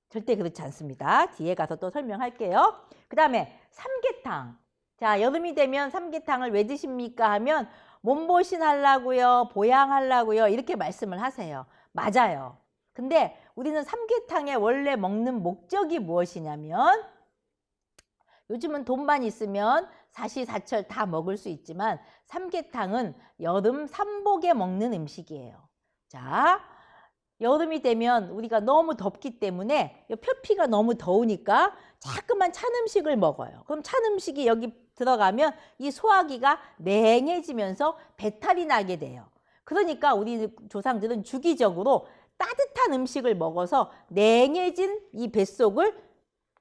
절대 그렇지 않습니다. 뒤에 가서 또 설명할게요. 그 다음에 삼계탕. 자, 여름이 되면 삼계탕을 왜 드십니까? 하면 몸보신 하려고요, 보양하려고요 이렇게 말씀을 하세요. 맞아요. 근데 우리는 삼계탕에 원래 먹는 목적이 무엇이냐면 요즘은 돈만 있으면 사시사철 다 먹을 수 있지만 삼계탕은 여름 삼복에 먹는 음식이에요. 자, 여름이 되면 우리가 너무 덥기 때문에 표피가 너무 더우니까 자꾸만 찬 음식을 먹어요. 그럼 찬 음식이 여기 들어가면 이 소화기가 냉해지면서 배탈이 나게 돼요. 그러니까 우리 조상들은 주기적으로 따뜻한 음식을 먹어서 냉해진 이 뱃속을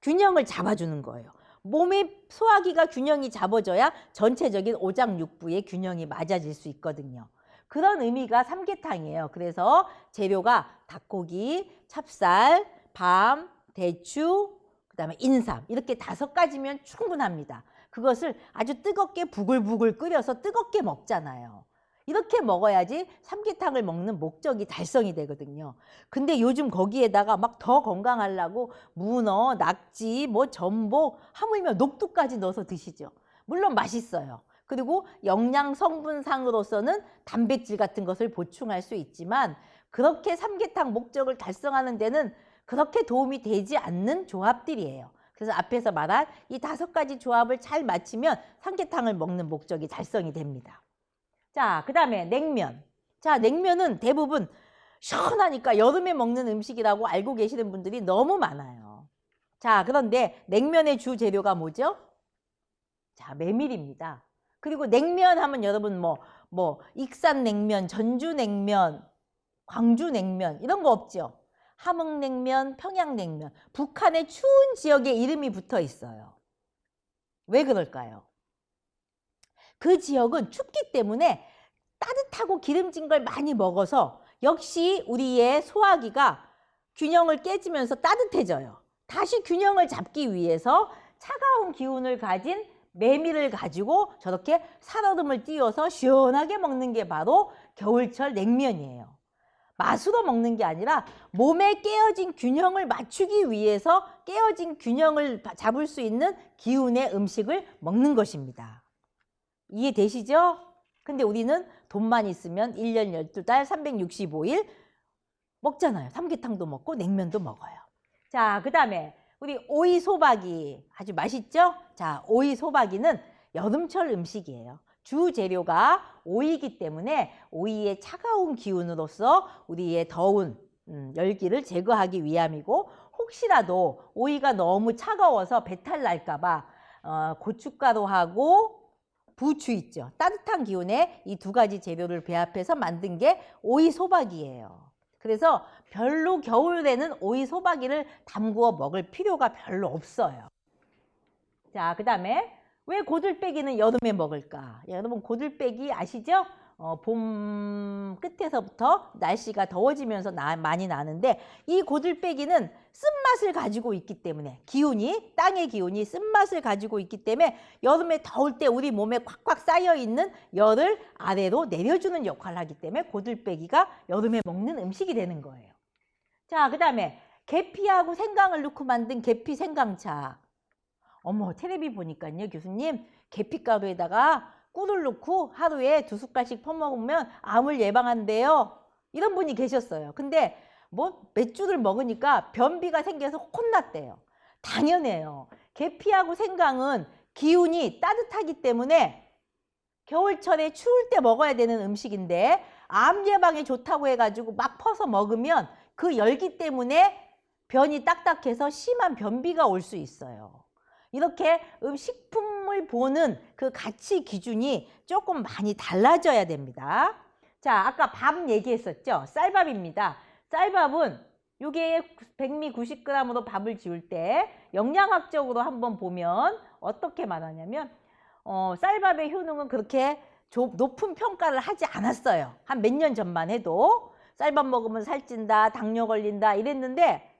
균형을 잡아주는 거예요. 몸의 소화기가 균형이 잡아져야 전체적인 오장육부의 균형이 맞아질 수 있거든요. 그런 의미가 삼계탕이에요. 그래서 재료가 닭고기, 찹쌀, 밤, 대추, 그다음에 인삼 이렇게 5가지면 충분합니다. 그것을 아주 뜨겁게 부글부글 끓여서 뜨겁게 먹잖아요. 이렇게 먹어야지 삼계탕을 먹는 목적이 달성이 되거든요. 근데 요즘 거기에다가 막 더 건강하려고 문어, 낙지, 전복, 하물며 녹두까지 넣어서 드시죠. 물론 맛있어요. 그리고 영양 성분상으로서는 단백질 같은 것을 보충할 수 있지만 그렇게 삼계탕 목적을 달성하는 데는 그렇게 도움이 되지 않는 조합들이에요. 그래서 앞에서 말한 이 5가지 조합을 잘 맞추면 삼계탕을 먹는 목적이 달성이 됩니다. 자, 그 다음에 냉면. 자, 냉면은 대부분 시원하니까 여름에 먹는 음식이라고 알고 계시는 분들이 너무 많아요. 자, 그런데 냉면의 주 재료가 뭐죠? 자, 메밀입니다. 그리고 냉면 하면 여러분 익산냉면, 전주냉면, 광주냉면 이런 거 없죠? 함흥냉면, 평양냉면. 북한의 추운 지역에 이름이 붙어 있어요. 왜 그럴까요? 그 지역은 춥기 때문에 따뜻하고 기름진 걸 많이 먹어서 역시 우리의 소화기가 균형을 깨지면서 따뜻해져요. 다시 균형을 잡기 위해서 차가운 기운을 가진 메밀을 가지고 저렇게 살얼음을 띄워서 시원하게 먹는 게 바로 겨울철 냉면이에요. 맛으로 먹는 게 아니라 몸에 깨어진 균형을 맞추기 위해서 깨어진 균형을 잡을 수 있는 기운의 음식을 먹는 것입니다. 이해되시죠? 근데 우리는 돈만 있으면 1년 12달 365일 먹잖아요. 삼계탕도 먹고 냉면도 먹어요. 자, 그 다음에 우리 오이 소박이 아주 맛있죠? 자, 오이 소박이는 여름철 음식이에요. 주 재료가 오이기 때문에 오이의 차가운 기운으로서 우리의 더운 열기를 제거하기 위함이고, 혹시라도 오이가 너무 차가워서 배탈 날까봐 고춧가루하고 부추 있죠. 따뜻한 기운에 이 두 가지 재료를 배합해서 만든 게 오이 소박이에요. 그래서 별로 겨울에는 오이 소박이를 담그어 먹을 필요가 별로 없어요. 자, 그 다음에 왜 고들빼기는 여름에 먹을까? 여러분 고들빼기 아시죠? 봄 끝에서부터 날씨가 더워지면서 많이 나는데, 이 고들빼기는 쓴맛을 가지고 있기 때문에, 땅의 기운이 쓴맛을 가지고 있기 때문에 여름에 더울 때 우리 몸에 꽉꽉 쌓여있는 열을 아래로 내려주는 역할을 하기 때문에 고들빼기가 여름에 먹는 음식이 되는 거예요. 자, 그 다음에 계피하고 생강을 넣고 만든 계피 생강차. 어머, 텔레비 보니까요, 교수님, 계피가루에다가 꿀을 넣고 하루에 2숟갈씩 퍼먹으면 암을 예방한대요. 이런 분이 계셨어요. 근데 뭐 맥주를 먹으니까 변비가 생겨서 혼났대요. 당연해요. 계피하고 생강은 기운이 따뜻하기 때문에 겨울철에 추울 때 먹어야 되는 음식인데, 암 예방에 좋다고 해가지고 막 퍼서 먹으면 그 열기 때문에 변이 딱딱해서 심한 변비가 올 수 있어요. 이렇게 식품을 보는 그 가치 기준이 조금 많이 달라져야 됩니다. 자, 아까 밥 얘기했었죠? 쌀밥입니다. 쌀밥은 이게 백미 90g으로 밥을 지을 때 영양학적으로 한번 보면 어떻게 말하냐면, 쌀밥의 효능은 그렇게 높은 평가를 하지 않았어요. 한 몇 년 전만 해도 쌀밥 먹으면 살찐다, 당뇨 걸린다 이랬는데,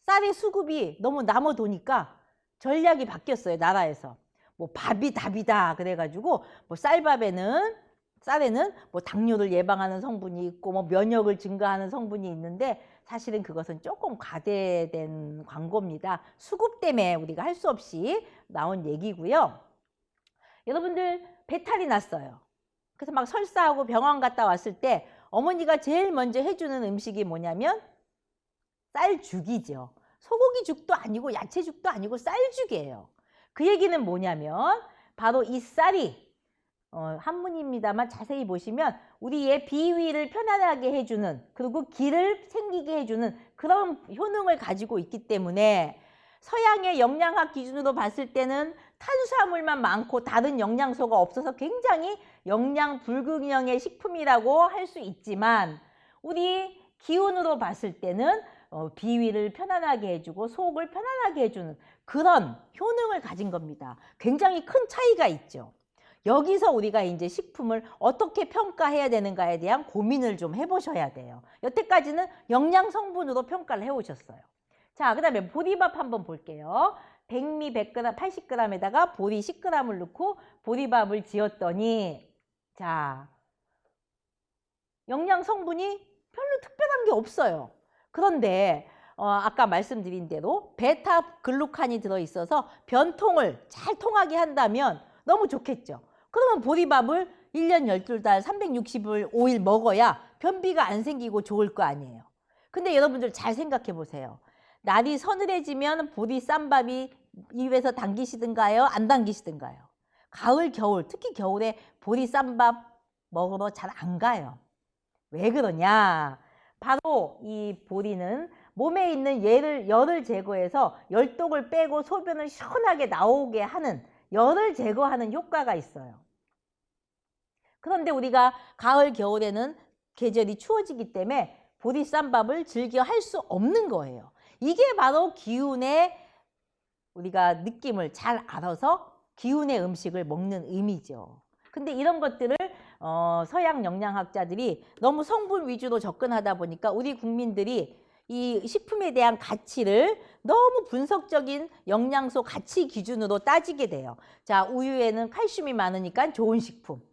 쌀의 수급이 너무 남아도니까 전략이 바뀌었어요, 나라에서. 뭐 밥이 답이다 그래가지고 뭐 쌀에는 뭐 당뇨를 예방하는 성분이 있고 뭐 면역을 증가하는 성분이 있는데, 사실은 그것은 조금 과대된 광고입니다. 수급 때문에 우리가 할 수 없이 나온 얘기고요. 여러분들 배탈이 났어요. 그래서 막 설사하고 병원 갔다 왔을 때 어머니가 제일 먼저 해주는 음식이 뭐냐면 쌀죽이죠. 소고기 죽도 아니고 야채죽도 아니고 쌀죽이에요. 그 얘기는 뭐냐면 바로 이 쌀이 한문입니다만 자세히 보시면 우리의 비위를 편안하게 해주는, 그리고 기를 생기게 해주는 그런 효능을 가지고 있기 때문에 서양의 영양학 기준으로 봤을 때는 탄수화물만 많고 다른 영양소가 없어서 굉장히 영양 불균형의 식품이라고 할 수 있지만, 우리 기운으로 봤을 때는 비위를 편안하게 해주고 속을 편안하게 해주는 그런 효능을 가진 겁니다. 굉장히 큰 차이가 있죠. 여기서 우리가 이제 식품을 어떻게 평가해야 되는가에 대한 고민을 좀 해보셔야 돼요. 여태까지는 영양 성분으로 평가를 해오셨어요. 자, 그 다음에 보리밥 한번 볼게요. 백미 100g, 80g에다가 보리 10g을 넣고 보리밥을 지었더니, 자, 영양 성분이 별로 특별한 게 없어요. 그런데 아까 말씀드린 대로 베타글루칸이 들어있어서 변통을 잘 통하게 한다면 너무 좋겠죠. 그러면 보리밥을 1년 12달 365일 먹어야 변비가 안 생기고 좋을 거 아니에요. 근데 여러분들 잘 생각해 보세요. 날이 서늘해지면 보리 쌈밥이 입에서 당기시든가요? 안 당기시든가요? 가을, 겨울, 특히 겨울에 보리 쌈밥 먹으러 잘 안 가요. 왜 그러냐? 바로 이 보리는 몸에 있는 열을 제거해서 열독을 빼고 소변을 시원하게 나오게 하는, 열을 제거하는 효과가 있어요. 그런데 우리가 가을, 겨울에는 계절이 추워지기 때문에 보리 쌈밥을 즐겨 할 수 없는 거예요. 이게 바로 기운의, 우리가 느낌을 잘 알아서 기운의 음식을 먹는 의미죠. 근데 이런 것들을 서양 영양학자들이 너무 성분 위주로 접근하다 보니까 우리 국민들이 이 식품에 대한 가치를 너무 분석적인 영양소 가치 기준으로 따지게 돼요. 자, 우유에는 칼슘이 많으니까 좋은 식품,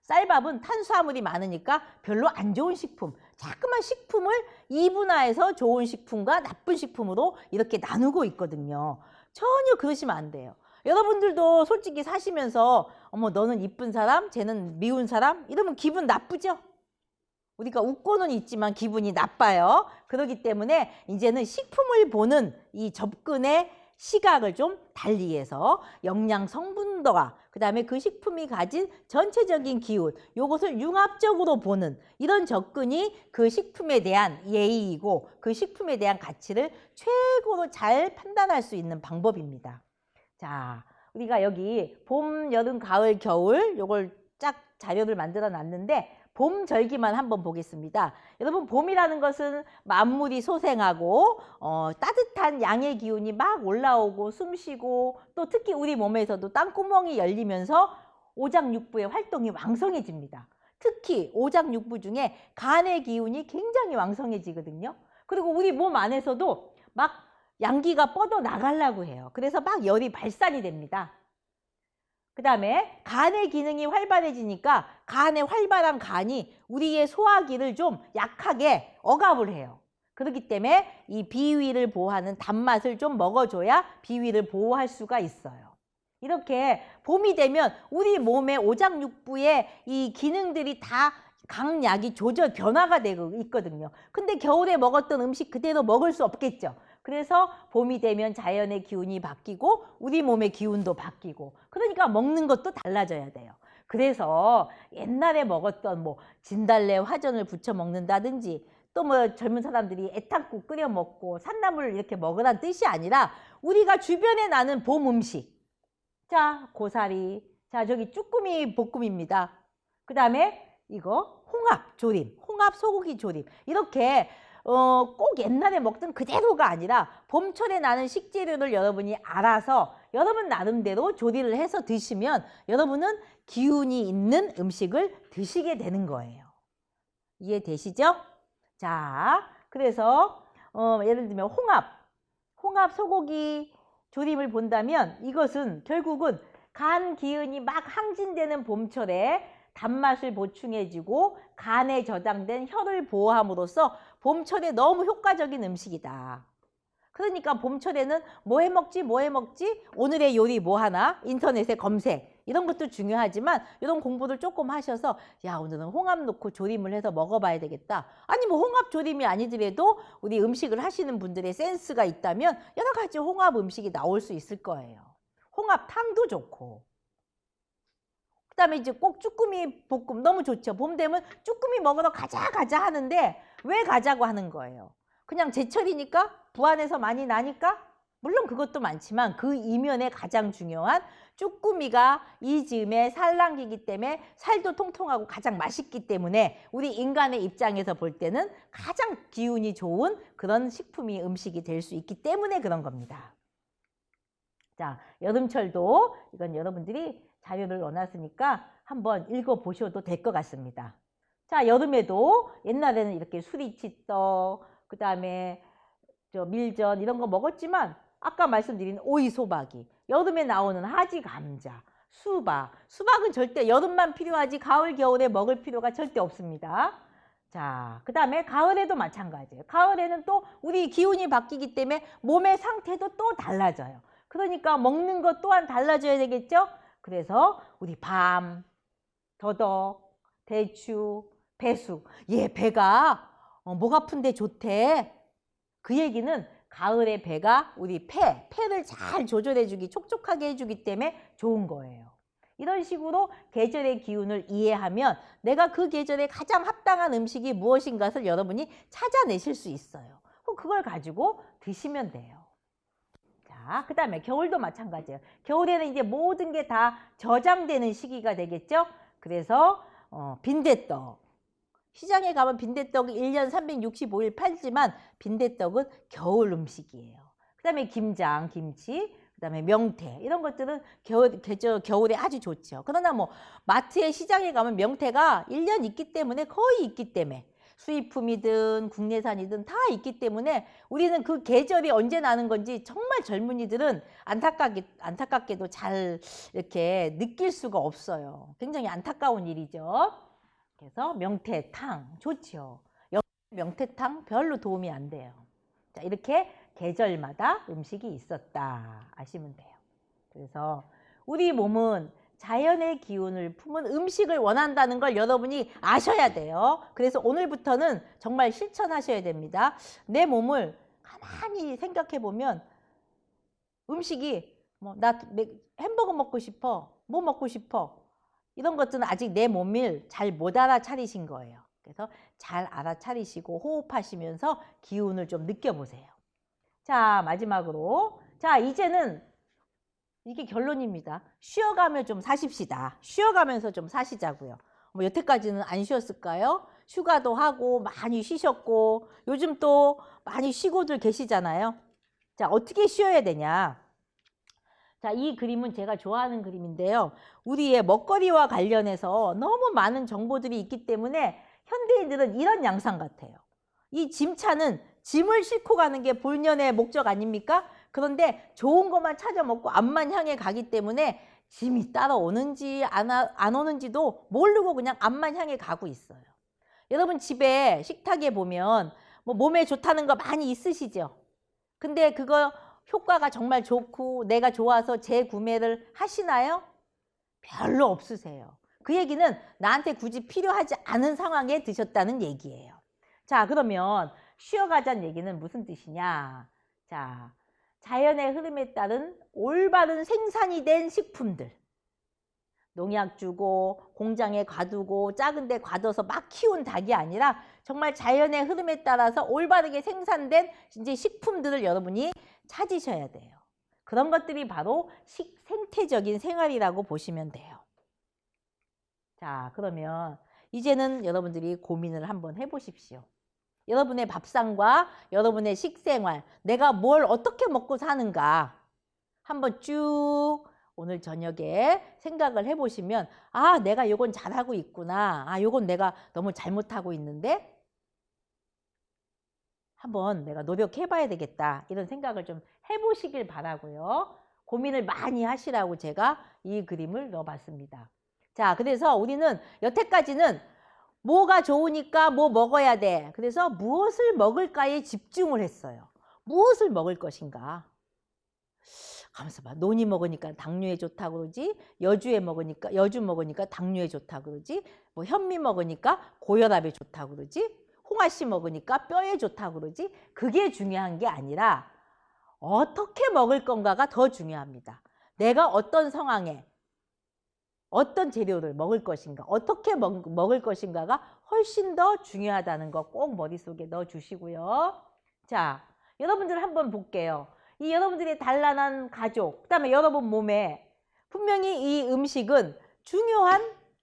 쌀밥은 탄수화물이 많으니까 별로 안 좋은 식품, 자꾸만 식품을 이분화해서 좋은 식품과 나쁜 식품으로 이렇게 나누고 있거든요. 전혀 그러시면 안 돼요. 여러분들도 솔직히 사시면서 어머 너는 이쁜 사람, 쟤는 미운 사람 이러면 기분 나쁘죠? 우리가 웃고는 있지만 기분이 나빠요. 그렇기 때문에 이제는 식품을 보는 이 접근의 시각을 좀 달리해서 영양 성분도와 그다음에 그 식품이 가진 전체적인 기운, 요것을 융합적으로 보는 이런 접근이 그 식품에 대한 예의이고 그 식품에 대한 가치를 최고로 잘 판단할 수 있는 방법입니다. 자, 우리가 여기 봄, 여름, 가을, 겨울 요걸 쫙 자료를 만들어 놨는데 봄 절기만 한번 보겠습니다. 여러분, 봄이라는 것은 만물이 소생하고 따뜻한 양의 기운이 막 올라오고 숨쉬고 또 특히 우리 몸에서도 땅구멍이 열리면서 오장육부의 활동이 왕성해집니다. 특히 오장육부 중에 간의 기운이 굉장히 왕성해지거든요. 그리고 우리 몸 안에서도 막 양기가 뻗어 나가려고 해요. 그래서 막 열이 발산이 됩니다. 그 다음에 간의 기능이 활발해지니까 간의 활발한 간이 우리의 소화기를 좀 약하게 억압을 해요. 그렇기 때문에 이 비위를 보호하는 단맛을 좀 먹어줘야 비위를 보호할 수가 있어요. 이렇게 봄이 되면 우리 몸의 오장육부의 이 기능들이 다 강약이 조절 변화가 되고 있거든요. 근데 겨울에 먹었던 음식 그대로 먹을 수 없겠죠. 그래서 봄이 되면 자연의 기운이 바뀌고 우리 몸의 기운도 바뀌고 그러니까 먹는 것도 달라져야 돼요. 그래서 옛날에 먹었던 뭐 진달래 화전을 부쳐 먹는다든지 또 뭐 젊은 사람들이 애탕국 끓여 먹고 산나물을 이렇게 먹으란 뜻이 아니라 우리가 주변에 나는 봄 음식. 자, 고사리. 자, 저기 쭈꾸미 볶음입니다. 그 다음에 이거 홍합 조림, 홍합 소고기 조림. 이렇게 꼭 옛날에 먹던 그대로가 아니라 봄철에 나는 식재료를 여러분이 알아서 여러분 나름대로 조리를 해서 드시면 여러분은 기운이 있는 음식을 드시게 되는 거예요. 이해되시죠? 자, 그래서 예를 들면 홍합 소고기 조림을 본다면 이것은 결국은 간 기운이 막 항진되는 봄철에 단맛을 보충해주고 간에 저장된 혈을 보호함으로써 봄철에 너무 효과적인 음식이다. 그러니까 봄철에는 뭐 해먹지? 오늘의 요리 뭐 하나? 인터넷에 검색. 이런 것도 중요하지만 이런 공부를 조금 하셔서 야, 오늘은 홍합 넣고 조림을 해서 먹어봐야 되겠다. 아니 뭐 홍합 조림이 아니더라도 우리 음식을 하시는 분들의 센스가 있다면 여러 가지 홍합 음식이 나올 수 있을 거예요. 홍합탕도 좋고. 그다음에 이제 꼭 쭈꾸미 볶음 너무 좋죠. 봄 되면 쭈꾸미 먹으러 가자 하는데 왜 가자고 하는 거예요? 그냥 제철이니까? 부안에서 많이 나니까? 물론 그것도 많지만 그 이면에 가장 중요한 쭈꾸미가 이 즈음에 산란기이기 때문에 살도 통통하고 가장 맛있기 때문에 우리 인간의 입장에서 볼 때는 가장 기운이 좋은 그런 식품이 음식이 될 수 있기 때문에 그런 겁니다. 자, 여름철도 이건 여러분들이 자료를 넣어놨으니까 한번 읽어보셔도 될 것 같습니다. 자, 여름에도 옛날에는 이렇게 수리치떡, 그 다음에 밀전 이런 거 먹었지만 아까 말씀드린 오이소박이, 여름에 나오는 하지 감자, 수박은 절대 여름만 필요하지 가을, 겨울에 먹을 필요가 절대 없습니다. 자, 그 다음에 가을에도 마찬가지예요. 가을에는 또 우리 기운이 바뀌기 때문에 몸의 상태도 또 달라져요. 그러니까 먹는 것 또한 달라져야 되겠죠? 그래서 우리 밤, 더덕, 대추, 배수. 얘 배가 목 아픈데 좋대. 그 얘기는 가을에 배가 우리 폐를 잘 조절해주기, 촉촉하게 해주기 때문에 좋은 거예요. 이런 식으로 계절의 기운을 이해하면 내가 그 계절에 가장 합당한 음식이 무엇인가를 여러분이 찾아내실 수 있어요. 그걸 가지고 드시면 돼요. 자, 그 다음에 겨울도 마찬가지예요. 겨울에는 이제 모든 게 다 저장되는 시기가 되겠죠. 그래서 빈대떡. 시장에 가면 빈대떡이 1년 365일 팔지만 빈대떡은 겨울 음식이에요. 그 다음에 김장, 김치, 그 다음에 명태 이런 것들은 겨울에 아주 좋죠. 그러나 뭐 마트에 시장에 가면 명태가 1년 있기 때문에 거의 있기 때문에 수입품이든 국내산이든 다 있기 때문에 우리는 그 계절이 언제 나는 건지 정말 젊은이들은 안타깝게도 잘 이렇게 느낄 수가 없어요. 굉장히 안타까운 일이죠. 그래서 명태탕 좋죠. 명태탕 별로 도움이 안 돼요. 자, 이렇게 계절마다 음식이 있었다 아시면 돼요. 그래서 우리 몸은 자연의 기운을 품은 음식을 원한다는 걸 여러분이 아셔야 돼요. 그래서 오늘부터는 정말 실천하셔야 됩니다. 내 몸을 가만히 생각해 보면 음식이 나 햄버거 먹고 싶어, 뭐 먹고 싶어, 이런 것들은 아직 내 몸을 잘 못 알아차리신 거예요. 그래서 잘 알아차리시고 호흡하시면서 기운을 좀 느껴보세요. 자, 마지막으로, 자, 이제는 이게 결론입니다. 쉬어가며 좀 사십시다. 쉬어가면서 좀 사시자고요. 여태까지는 안 쉬었을까요? 휴가도 하고 많이 쉬셨고 요즘 또 많이 쉬고들 계시잖아요. 자, 어떻게 쉬어야 되냐? 자, 이 그림은 제가 좋아하는 그림인데요. 우리의 먹거리와 관련해서 너무 많은 정보들이 있기 때문에 현대인들은 이런 양상 같아요. 이 짐차는 짐을 싣고 가는 게 본연의 목적 아닙니까? 그런데 좋은 것만 찾아 먹고 앞만 향해 가기 때문에 짐이 따라오는지 안 오는지도 모르고 그냥 앞만 향해 가고 있어요. 여러분 집에 식탁에 보면 몸에 좋다는 거 많이 있으시죠? 근데 그거 효과가 정말 좋고 내가 좋아서 재구매를 하시나요? 별로 없으세요. 그 얘기는 나한테 굳이 필요하지 않은 상황에 드셨다는 얘기예요. 자, 그러면 쉬어가자는 얘기는 무슨 뜻이냐? 자, 자연의 흐름에 따른 올바른 생산이 된 식품들. 농약 주고 공장에 가두고 작은 데 가둬서 막 키운 닭이 아니라 정말 자연의 흐름에 따라서 올바르게 생산된 이제 식품들을 여러분이 찾으셔야 돼요. 그런 것들이 바로 생태적인 생활이라고 보시면 돼요. 자, 그러면 이제는 여러분들이 고민을 한번 해보십시오. 여러분의 밥상과 여러분의 식생활, 내가 뭘 어떻게 먹고 사는가 한번 쭉 오늘 저녁에 생각을 해보시면 아, 내가 요건 잘하고 있구나. 아, 요건 내가 너무 잘못하고 있는데 한번 내가 노력해봐야 되겠다. 이런 생각을 좀 해보시길 바라고요. 고민을 많이 하시라고 제가 이 그림을 넣어봤습니다. 자, 그래서 우리는 여태까지는 뭐가 좋으니까 뭐 먹어야 돼. 그래서 무엇을 먹을까에 집중을 했어요. 무엇을 먹을 것인가. 가만있어 봐. 논이 먹으니까 당뇨에 좋다고 그러지. 여주 먹으니까 당뇨에 좋다고 그러지. 뭐 현미 먹으니까 고혈압에 좋다고 그러지. 홍아씨 먹으니까 뼈에 좋다고 그러지. 그게 중요한 게 아니라 어떻게 먹을 건가가 더 중요합니다. 내가 어떤 상황에 어떤 재료를 먹을 것인가, 어떻게 먹을 것인가가 훨씬 더 중요하다는 거 꼭 머릿속에 넣어주시고요. 자, 여러분들 한번 볼게요. 이 여러분들의 단란한 가족, 그다음에 여러분 몸에 분명히 이 음식은 중요한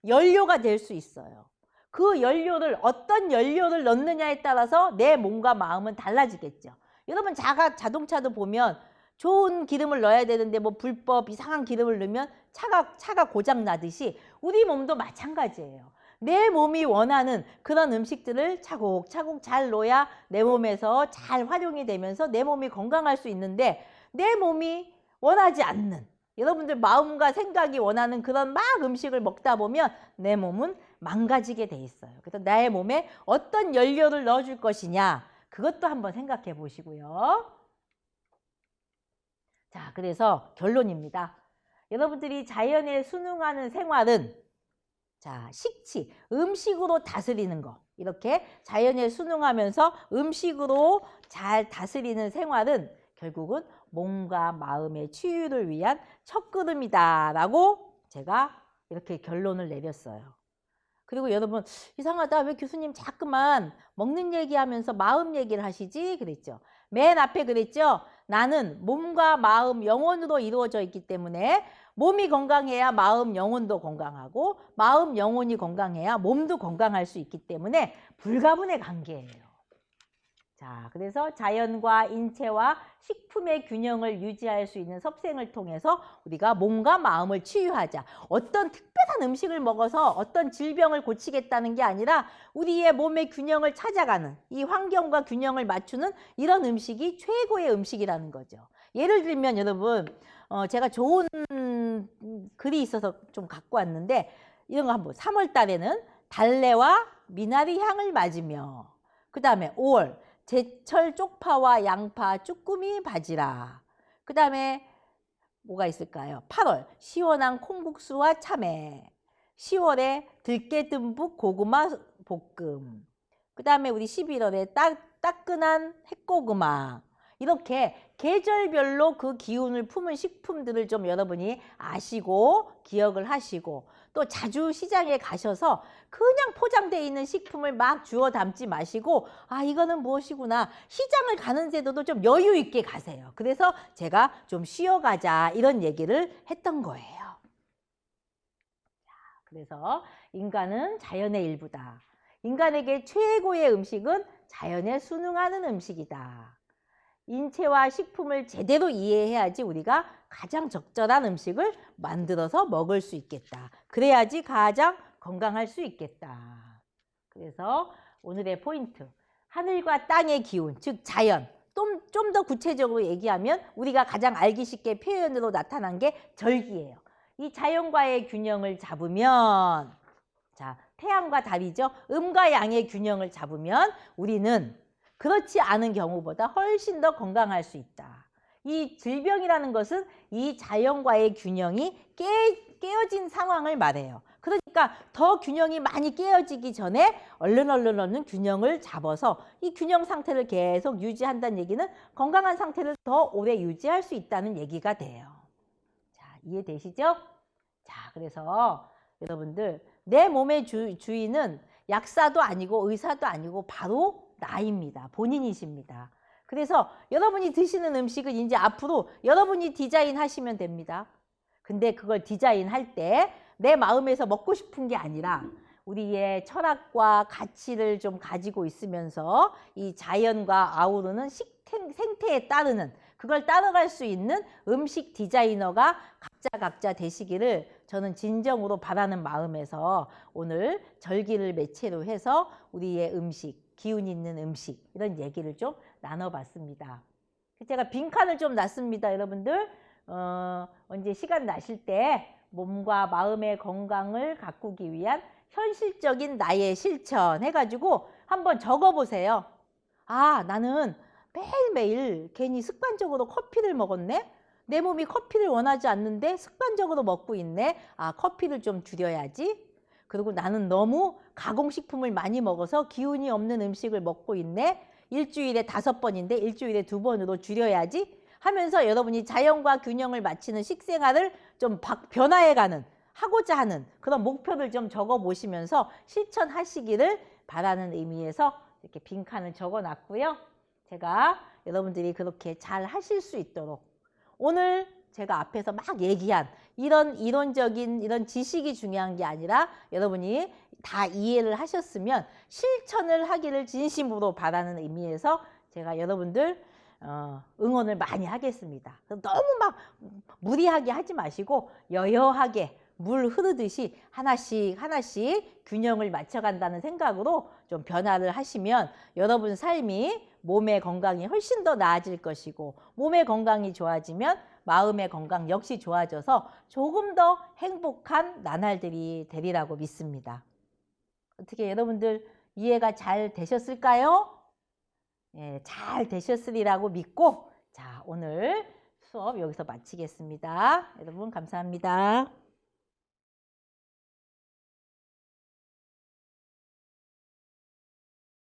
연료가 될 수 있어요. 그 연료를 어떤 연료를 넣느냐에 따라서 내 몸과 마음은 달라지겠죠. 여러분 자동차도 보면 좋은 기름을 넣어야 되는데 뭐 불법 이상한 기름을 넣으면 차가 고장 나듯이 우리 몸도 마찬가지예요. 내 몸이 원하는 그런 음식들을 차곡차곡 잘 넣어야 내 몸에서 잘 활용이 되면서 내 몸이 건강할 수 있는데 내 몸이 원하지 않는 여러분들 마음과 생각이 원하는 그런 막 음식을 먹다 보면 내 몸은 망가지게 돼 있어요. 그래서 나의 몸에 어떤 연료를 넣어줄 것이냐 그것도 한번 생각해 보시고요. 자, 그래서 결론입니다. 여러분들이 자연에 순응하는 생활은 자, 식치, 음식으로 다스리는 거. 이렇게 자연에 순응하면서 음식으로 잘 다스리는 생활은 결국은 몸과 마음의 치유를 위한 첫걸음이다라고 제가 이렇게 결론을 내렸어요. 그리고 여러분 이상하다 왜 교수님 자꾸만 먹는 얘기하면서 마음 얘기를 하시지 그랬죠. 맨 앞에 그랬죠. 나는 몸과 마음, 영혼으로 이루어져 있기 때문에 몸이 건강해야 마음, 영혼도 건강하고 마음, 영혼이 건강해야 몸도 건강할 수 있기 때문에 불가분의 관계예요. 자, 그래서 자연과 인체와 식품의 균형을 유지할 수 있는 섭생을 통해서 우리가 몸과 마음을 치유하자. 어떤 특별한 음식을 먹어서 어떤 질병을 고치겠다는 게 아니라 우리의 몸의 균형을 찾아가는 이 환경과 균형을 맞추는 이런 음식이 최고의 음식이라는 거죠. 예를 들면 여러분 제가 좋은 글이 있어서 좀 갖고 왔는데 이런 거 한번 3월 달에는 달래와 미나리 향을 맞으며 그 다음에 5월 제철 쪽파와 양파, 쭈꾸미, 바지락. 그 다음에 뭐가 있을까요? 8월 시원한 콩국수와 참외, 10월에 들깨듬뿍 고구마 볶음, 그 다음에 우리 11월에 따끈한 핵고구마. 이렇게 계절별로 그 기운을 품은 식품들을 좀 여러분이 아시고 기억을 하시고, 또 자주 시장에 가셔서 그냥 포장되어 있는 식품을 막 주워 담지 마시고, 아 이거는 무엇이구나, 시장을 가는 데도 좀 여유 있게 가세요. 그래서 제가 좀 쉬어가자 이런 얘기를 했던 거예요. 그래서 인간은 자연의 일부다. 인간에게 최고의 음식은 자연에 순응하는 음식이다. 인체와 식품을 제대로 이해해야지 우리가 가장 적절한 음식을 만들어서 먹을 수 있겠다. 그래야지 가장 건강할 수 있겠다. 그래서 오늘의 포인트, 하늘과 땅의 기운, 즉 자연. 좀 더 구체적으로 얘기하면 우리가 가장 알기 쉽게 표현으로 나타난 게 절기예요. 이 자연과의 균형을 잡으면, 자, 태양과 달이죠. 음과 양의 균형을 잡으면 우리는 그렇지 않은 경우보다 훨씬 더 건강할 수 있다. 이 질병이라는 것은 이 자연과의 균형이 깨어진 상황을 말해요. 그러니까 더 균형이 많이 깨어지기 전에 얼른 균형을 잡아서 이 균형 상태를 계속 유지한다는 얘기는 건강한 상태를 더 오래 유지할 수 있다는 얘기가 돼요. 자, 이해되시죠? 자, 그래서 여러분들, 내 몸의 주인은 약사도 아니고 의사도 아니고 바로 나입니다. 본인이십니다. 그래서 여러분이 드시는 음식은 이제 앞으로 여러분이 디자인하시면 됩니다. 근데 그걸 디자인할 때 내 마음에서 먹고 싶은 게 아니라 우리의 철학과 가치를 좀 가지고 있으면서 이 자연과 아우르는 생태에 따르는, 그걸 따라갈 수 있는 음식 디자이너가 각자 되시기를 저는 진정으로 바라는 마음에서 오늘 절기를 매체로 해서 우리의 음식, 기운 있는 음식, 이런 얘기를 좀 나눠봤습니다. 제가 빈칸을 좀 놨습니다. 여러분들 언제 시간 나실 때 몸과 마음의 건강을 가꾸기 위한 현실적인 나의 실천 해가지고 한번 적어보세요. 아, 나는 매일매일 괜히 습관적으로 커피를 먹었네? 내 몸이 커피를 원하지 않는데 습관적으로 먹고 있네? 아, 커피를 좀 줄여야지. 그리고 나는 너무 가공식품을 많이 먹어서 기운이 없는 음식을 먹고 있네? 일주일에 5번인데 일주일에 2번으로 줄여야지 하면서 여러분이 자연과 균형을 맞추는 식생활을 좀 변화해가는, 하고자 하는 그런 목표를 좀 적어보시면서 실천하시기를 바라는 의미에서 이렇게 빈칸을 적어놨고요. 제가 여러분들이 그렇게 잘 하실 수 있도록 오늘 제가 앞에서 막 얘기한 이런 이론적인 이런 지식이 중요한 게 아니라 여러분이 다 이해를 하셨으면 실천을 하기를 진심으로 바라는 의미에서 제가 여러분들 응원을 많이 하겠습니다. 너무 막 무리하게 하지 마시고 여여하게 물 흐르듯이 하나씩 균형을 맞춰간다는 생각으로 좀 변화를 하시면 여러분 삶이, 몸의 건강이 훨씬 더 나아질 것이고, 몸의 건강이 좋아지면 마음의 건강 역시 좋아져서 조금 더 행복한 나날들이 되리라고 믿습니다. 어떻게 여러분들 이해가 잘 되셨을까요? 예, 잘 되셨으리라고 믿고, 자, 오늘 수업 여기서 마치겠습니다. 여러분 감사합니다.